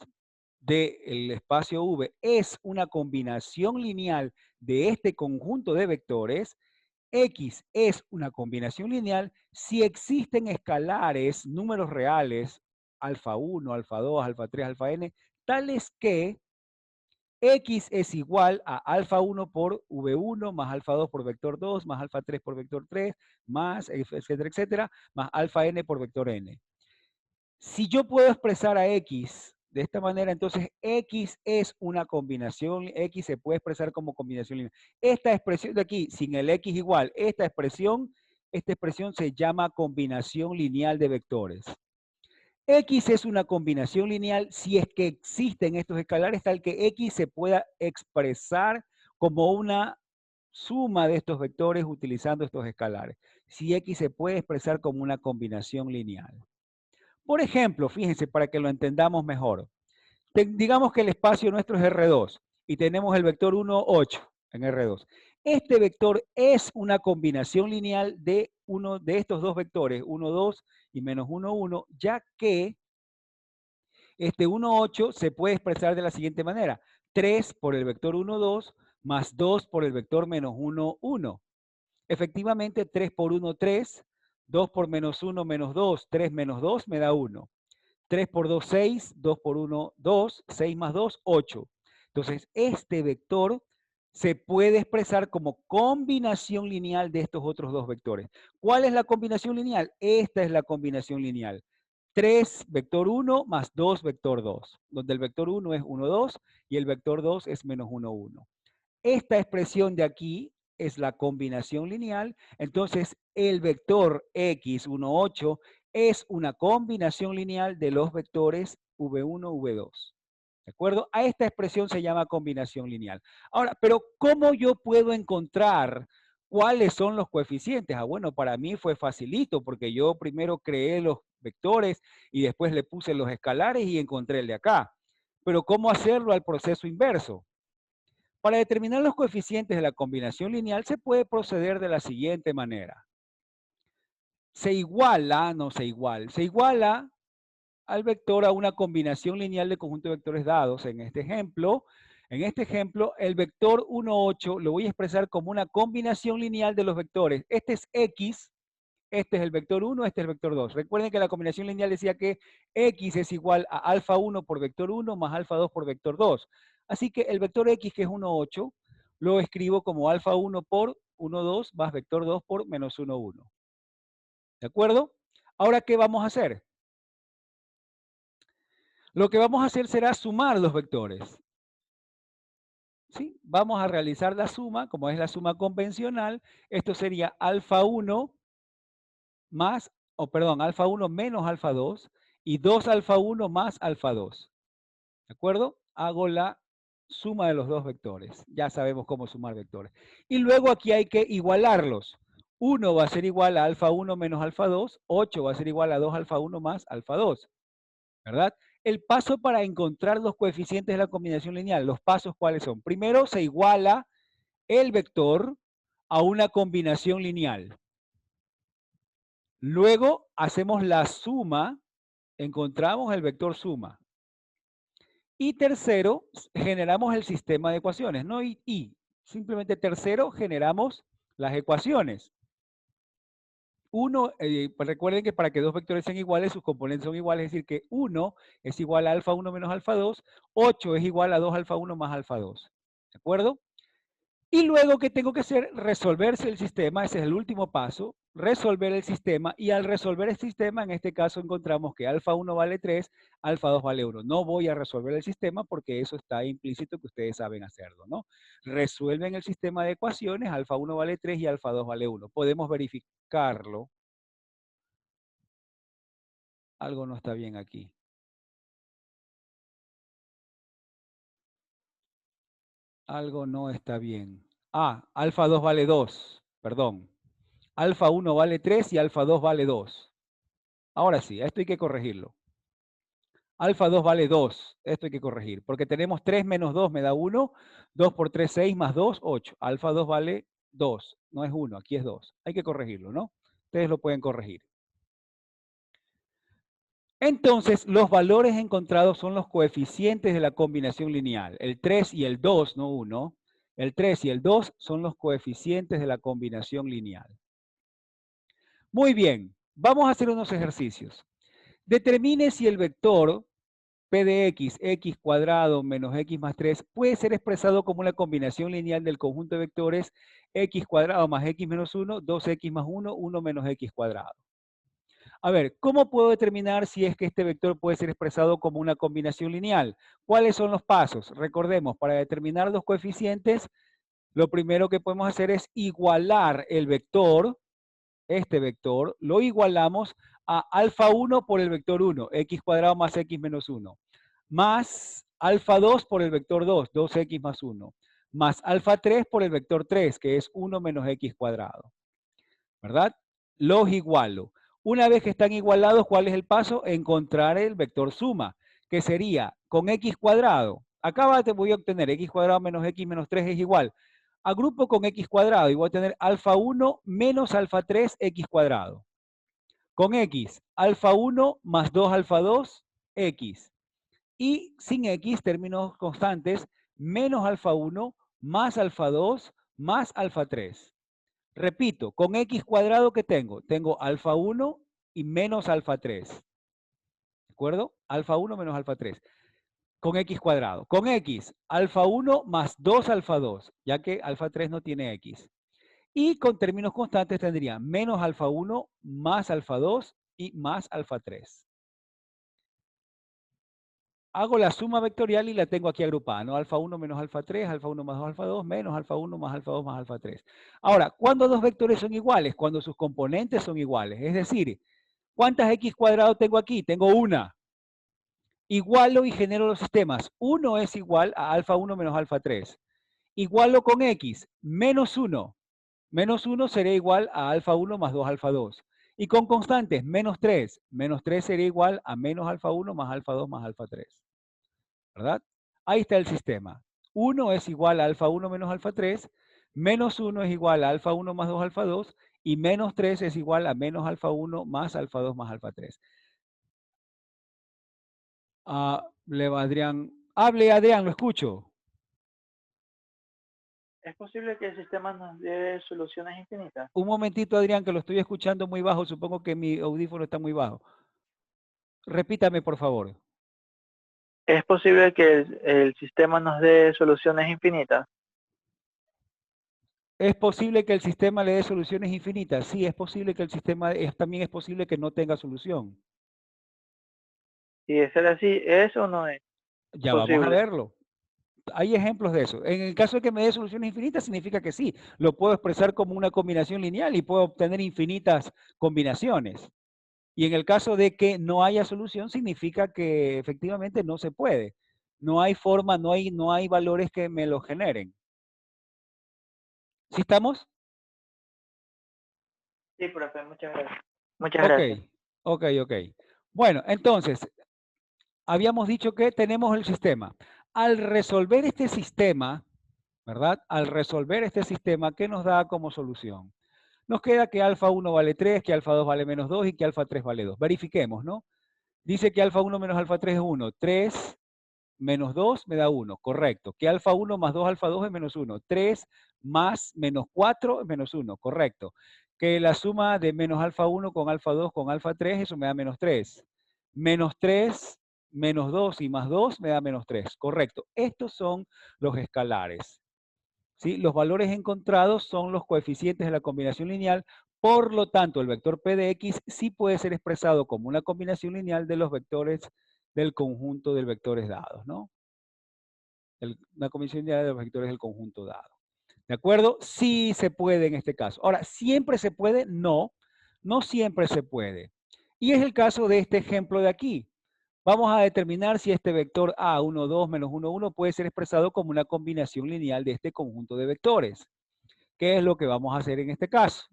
del espacio V es una combinación lineal de este conjunto de vectores. X es una combinación lineal si existen escalares, números reales, alfa 1, alfa 2, alfa 3, alfa n, tales que X es igual a alfa 1 por V1 más alfa 2 por vector 2 más alfa 3 por vector 3 más etcétera, etcétera, más alfa n por vector n. Si yo puedo expresar a X de esta manera, entonces X es una combinación, X se puede expresar como combinación lineal. Esta expresión de aquí, sin el X igual, esta expresión se llama combinación lineal de vectores. X es una combinación lineal si es que existen estos escalares tal que X se pueda expresar como una suma de estos vectores utilizando estos escalares. Si X se puede expresar como una combinación lineal. Por ejemplo, fíjense, para que lo entendamos mejor. Digamos que el espacio nuestro es R2 y tenemos el vector 1, 8 en R2. Este vector es una combinación lineal de uno de estos dos vectores, 1, 2 y menos 1, 1, ya que este 1, 8 se puede expresar de la siguiente manera. 3 por el vector 1, 2 más 2 por el vector menos 1, 1. Efectivamente, 3 por 1, 3. 2 por menos 1, menos 2. 3 menos 2 me da 1. 3 por 2, 6. 2 por 1, 2. 6 más 2, 8. Entonces, este vector se puede expresar como combinación lineal de estos otros dos vectores. ¿Cuál es la combinación lineal? Esta es la combinación lineal. 3 vector 1 más 2 vector 2, donde el vector 1 es 1, 2 y el vector 2 es menos 1, 1. Esta expresión de aquí es la combinación lineal, entonces el vector x, 1, 8 es una combinación lineal de los vectores v1, v2. ¿De acuerdo? A esta expresión se llama combinación lineal. Ahora, pero ¿cómo yo puedo encontrar cuáles son los coeficientes? Ah, bueno, para mí fue facilito porque yo primero creé los vectores y después le puse los escalares y encontré el de acá. Pero ¿cómo hacerlo al proceso inverso? Para determinar los coeficientes de la combinación lineal se puede proceder de la siguiente manera. Se iguala al vector a una combinación lineal de conjunto de vectores dados. En este ejemplo, el vector 1, 8 lo voy a expresar como una combinación lineal de los vectores. Este es X, este es el vector 1, este es el vector 2. Recuerden que la combinación lineal decía que X es igual a alfa 1 por vector 1 más alfa 2 por vector 2. Así que el vector X, que es 1, 8, lo escribo como alfa 1 por 1, 2 más vector 2 por menos 1, 1. ¿De acuerdo? Ahora, ¿qué vamos a hacer? Lo que vamos a hacer será sumar los vectores. ¿Sí? Vamos a realizar la suma, como es la suma convencional. Esto sería alfa 1 más, alfa 1 menos alfa 2 y 2 alfa 1 más alfa 2. ¿De acuerdo? Hago la suma de los dos vectores. Ya sabemos cómo sumar vectores. Y luego aquí hay que igualarlos. 1 va a ser igual a alfa 1 menos alfa 2. 8 va a ser igual a 2 alfa 1 más alfa 2. ¿Verdad? El paso para encontrar los coeficientes de la combinación lineal. ¿Los pasos cuáles son? Primero se iguala el vector a una combinación lineal. Luego hacemos la suma, encontramos el vector suma. Y tercero, generamos el sistema de ecuaciones, no y. Simplemente tercero, generamos las ecuaciones. Recuerden que para que dos vectores sean iguales, sus componentes son iguales, es decir, que 1 es igual a alfa 1 menos alfa 2, 8 es igual a 2 alfa 1 más alfa 2. ¿De acuerdo? Y luego, ¿qué tengo que hacer? Resolverse el sistema, ese es el último paso, resolver el sistema, y al resolver el sistema, en este caso encontramos que alfa 1 vale 3, alfa 2 vale 1. No voy a resolver el sistema porque eso está implícito que ustedes saben hacerlo, ¿no? Resuelven el sistema de ecuaciones, alfa 1 vale 3 y alfa 2 vale 1. Podemos verificarlo. Algo no está bien aquí. Algo no está bien. Ah, alfa 2 vale 2, perdón. Alfa 1 vale 3 y alfa 2 vale 2. Ahora sí, esto hay que corregirlo. Alfa 2 vale 2, esto hay que corregir, porque tenemos 3 menos 2 me da 1, 2 por 3, 6, más 2, 8. Alfa 2 vale 2, no es 1, aquí es 2. Hay que corregirlo, ¿no? Ustedes lo pueden corregir. Entonces, los valores encontrados son los coeficientes de la combinación lineal. El 3 y el 2, no 1. El 3 y el 2 son los coeficientes de la combinación lineal. Muy bien, vamos a hacer unos ejercicios. Determine si el vector P de x, x cuadrado menos x más 3, puede ser expresado como una combinación lineal del conjunto de vectores x cuadrado más x menos 1, 2x más 1, 1 menos x cuadrado. A ver, ¿cómo puedo determinar si es que este vector puede ser expresado como una combinación lineal? ¿Cuáles son los pasos? Recordemos, para determinar los coeficientes, lo primero que podemos hacer es igualar el vector, este vector, lo igualamos a alfa 1 por el vector 1, x cuadrado más x menos 1, más alfa 2 por el vector 2, 2x más 1, más alfa 3 por el vector 3, que es 1 menos x cuadrado. ¿Verdad? Los igualo. Una vez que están igualados, ¿cuál es el paso? Encontrar el vector suma, que sería con x cuadrado. Acá te voy a obtener x cuadrado menos x menos 3 es igual. Agrupo con x cuadrado y voy a tener alfa 1 menos alfa 3 x cuadrado. Con x, alfa 1 más 2 alfa 2, x. Y sin x, términos constantes, menos alfa 1 más alfa 2 más alfa 3. Repito, con x cuadrado, ¿qué tengo? Tengo alfa 1 y menos alfa 3. ¿De acuerdo? Alfa 1 menos alfa 3. Con x cuadrado. Con x, alfa 1 más 2 alfa 2, ya que alfa 3 no tiene x. Y con términos constantes tendría menos alfa 1 más alfa 2 y más alfa 3. Hago la suma vectorial y la tengo aquí agrupada, ¿no? Alfa 1 menos alfa 3, alfa 1 más 2 alfa 2, menos alfa 1 más alfa 2 más alfa 3. Ahora, ¿cuándo dos vectores son iguales? Cuando sus componentes son iguales. Es decir, ¿cuántas x cuadrado tengo aquí? Tengo una. Igualo y genero los sistemas. 1 es igual a alfa 1 menos alfa 3. Igualo con x, menos 1. Menos 1 sería igual a alfa 1 más 2 alfa 2. Y con constantes, menos 3. Menos 3 sería igual a menos alfa 1 más alfa 2 más alfa 3. ¿Verdad? Ahí está el sistema. 1 es igual a alfa 1 menos alfa 3, menos 1 es igual a alfa 1 más 2 alfa 2, y menos 3 es igual a menos alfa 1 más alfa 2 más alfa 3. Adrián. Hable, Adrián, lo escucho. ¿Es posible que el sistema nos dé soluciones infinitas? Un momentito, Adrián, que lo estoy escuchando muy bajo. Supongo que mi audífono está muy bajo. Repítame, por favor. ¿Es posible que el sistema nos dé soluciones infinitas? ¿Es posible que el sistema le dé soluciones infinitas? Sí, es posible que el sistema, también es posible que no tenga solución. Si de ser así, ¿es o no es Ya posible? vamos a verlo. Hay ejemplos de eso. En el caso de que me dé soluciones infinitas, significa que sí. Lo puedo expresar como una combinación lineal y puedo obtener infinitas combinaciones. Y en el caso de que no haya solución, significa que efectivamente no se puede. No hay forma, no hay valores que me lo generen. ¿Sí estamos? Sí, profe, muchas gracias. Muchas gracias. Ok. Bueno, entonces, habíamos dicho que tenemos el sistema. Al resolver este sistema, ¿verdad? Al resolver este sistema, ¿qué nos da como solución? Nos queda que alfa 1 vale 3, que alfa 2 vale menos 2 y que alfa 3 vale 2. Verifiquemos, ¿no? Dice que alfa 1 menos alfa 3 es 1. 3 menos 2 me da 1, correcto. Que alfa 1 más 2 alfa 2 es menos 1. 3 más menos 4 es menos 1, correcto. Que la suma de menos alfa 1 con alfa 2 con alfa 3, eso me da menos 3. Menos 3, menos 2 y más 2 me da menos 3, correcto. Estos son los escalares. ¿Sí? Los valores encontrados son los coeficientes de la combinación lineal, por lo tanto, el vector P de X sí puede ser expresado como una combinación lineal de los vectores del conjunto de vectores dados, ¿no? Una combinación lineal de los vectores del conjunto dado. ¿De acuerdo? Sí se puede en este caso. Ahora, ¿siempre se puede? No, no siempre se puede. Y es el caso de este ejemplo de aquí. Vamos a determinar si este vector A, 1, 2, menos 1, 1 puede ser expresado como una combinación lineal de este conjunto de vectores. ¿Qué es lo que vamos a hacer en este caso?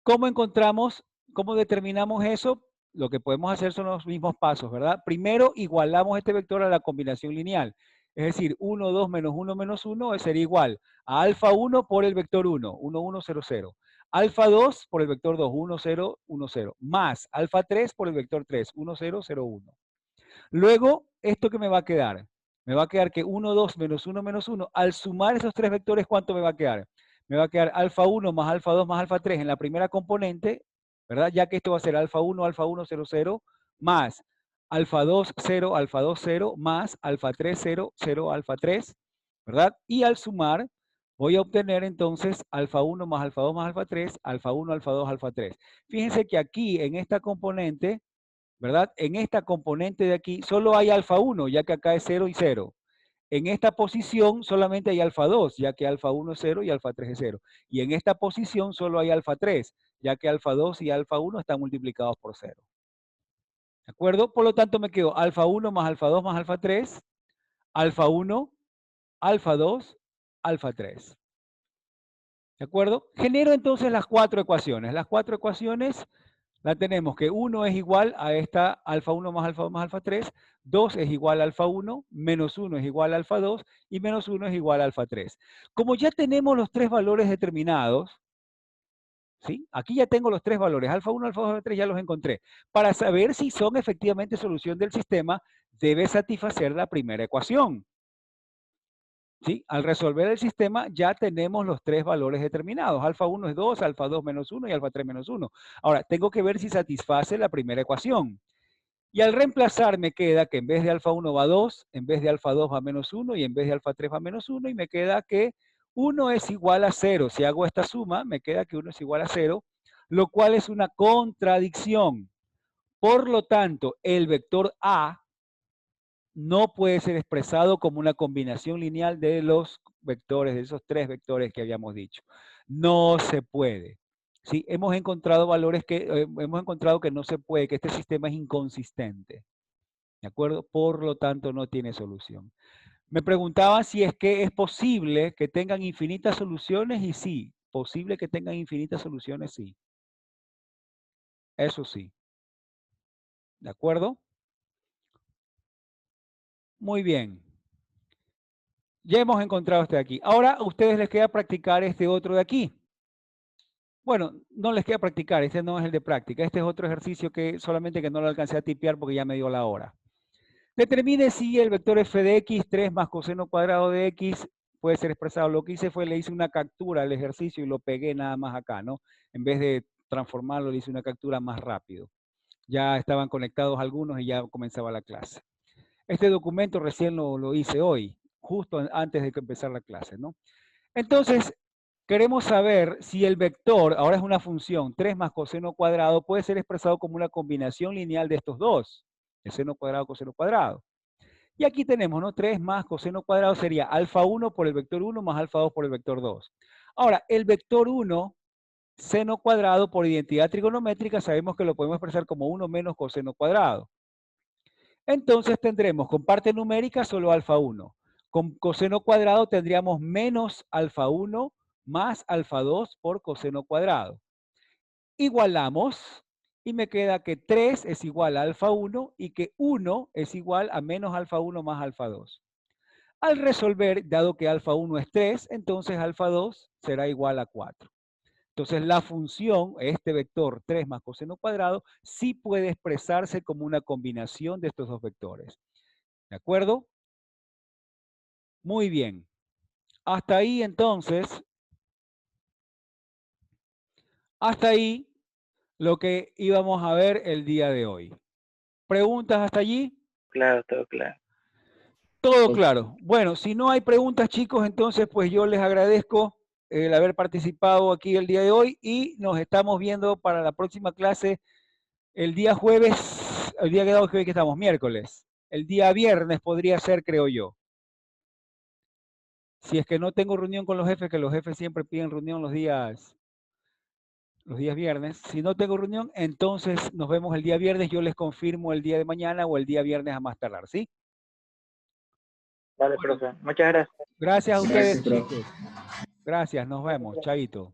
¿Cómo encontramos, cómo determinamos eso? Lo que podemos hacer son los mismos pasos, ¿verdad? Primero, igualamos este vector a la combinación lineal. Es decir, 1, 2 menos 1 menos 1 sería igual a alfa 1 por el vector 1, 1, 1, 0, 0. Alfa 2 por el vector 2, 1, 0, 1, 0. Más alfa 3 por el vector 3, 1, 0, 0, 1. Luego, ¿esto qué me va a quedar? Me va a quedar que 1, 2 menos 1 menos 1. Al sumar esos tres vectores, ¿cuánto me va a quedar? Me va a quedar alfa 1 más alfa 2 más alfa 3 en la primera componente, ¿verdad? Ya que esto va a ser alfa 1, 0, 0, más alfa 2, 0, alfa 2, 0, más alfa 3, 0, 0, alfa 3, ¿verdad? Y al sumar, voy a obtener entonces alfa 1 más alfa 2 más alfa 3, alfa 1, alfa 2, alfa 3. Fíjense que aquí en esta componente, ¿verdad? En esta componente de aquí solo hay alfa 1, ya que acá es 0 y 0. En esta posición solamente hay alfa 2, ya que alfa 1 es 0 y alfa 3 es 0. Y en esta posición solo hay alfa 3, ya que alfa 2 y alfa 1 están multiplicados por 0. ¿De acuerdo? Por lo tanto me quedo alfa 1 más alfa 2 más alfa 3, alfa 1, alfa 2 alfa 3. ¿De acuerdo? Genero entonces las cuatro ecuaciones. Las cuatro ecuaciones la tenemos que 1 es igual a esta alfa 1 más alfa 2 más alfa 3, 2 es igual a alfa 1, menos 1 es igual a alfa 2 y menos 1 es igual a alfa 3. Como ya tenemos los tres valores determinados, ¿sí? Aquí ya tengo los tres valores, alfa 1, alfa 2, alfa 3, ya los encontré. Para saber si son efectivamente solución del sistema, debe satisfacer la primera ecuación. ¿Sí? Al resolver el sistema ya tenemos los tres valores determinados. Alfa 1 es 2, alfa 2 menos 1 y alfa 3 menos 1. Ahora, tengo que ver si satisface la primera ecuación. Y al reemplazar me queda que en vez de alfa 1 va 2, en vez de alfa 2 va menos 1 y en vez de alfa 3 va menos 1 y me queda que 1 es igual a 0. Si hago esta suma, me queda que 1 es igual a 0, lo cual es una contradicción. Por lo tanto, el vector A no puede ser expresado como una combinación lineal de los vectores, de esos tres vectores que habíamos dicho. No se puede. ¿Sí? Hemos encontrado valores que, hemos encontrado que no se puede, que este sistema es inconsistente. ¿De acuerdo? Por lo tanto, no tiene solución. Me preguntaban si es que es posible que tengan infinitas soluciones y sí, posible que tengan infinitas soluciones, sí. Eso sí. ¿De acuerdo? Muy bien. Ya hemos encontrado este de aquí. Ahora a ustedes les queda practicar este otro de aquí. Bueno, no les queda practicar, este no es el de práctica. Este es otro ejercicio que solamente que no lo alcancé a tipear porque ya me dio la hora. Determine si el vector f de x, 3 más coseno cuadrado de x, puede ser expresado. Lo que hice fue, le hice una captura al ejercicio y lo pegué nada más acá, ¿no? En vez de transformarlo, le hice una captura más rápido. Ya estaban conectados algunos y ya comenzaba la clase. Este documento recién lo hice hoy, justo antes de que empezar la clase, ¿no? Entonces, queremos saber si el vector, ahora es una función, 3 más coseno cuadrado, puede ser expresado como una combinación lineal de estos dos, de seno cuadrado, coseno cuadrado. Y aquí tenemos, ¿no? 3 más coseno cuadrado sería alfa 1 por el vector 1 más alfa 2 por el vector 2. Ahora, el vector 1, seno cuadrado por identidad trigonométrica, sabemos que lo podemos expresar como 1 menos coseno cuadrado. Entonces tendremos con parte numérica solo alfa 1. Con coseno cuadrado tendríamos menos alfa 1 más alfa 2 por coseno cuadrado. Igualamos y me queda que 3 es igual a alfa 1 y que 1 es igual a menos alfa 1 más alfa 2. Al resolver, dado que alfa 1 es 3, entonces alfa 2 será igual a 4. Entonces la función, este vector 3 más coseno cuadrado, sí puede expresarse como una combinación de estos dos vectores. ¿De acuerdo? Muy bien. Hasta ahí entonces, hasta ahí lo que íbamos a ver el día de hoy. ¿Preguntas hasta allí? Claro, todo claro. Todo claro. Bueno, si no hay preguntas, chicos, entonces pues yo les agradezco el haber participado aquí el día de hoy y nos estamos viendo para la próxima clase el día jueves, el día que estamos, miércoles. El día viernes podría ser, creo yo. Si es que no tengo reunión con los jefes, que los jefes siempre piden reunión los días viernes. Si no tengo reunión, entonces nos vemos el día viernes. Yo les confirmo el día de mañana o el día viernes a más tardar, ¿sí? Vale, profe. Muchas gracias. Gracias a ustedes, Gracias, profe. chicos. Gracias, nos vemos. Chaito.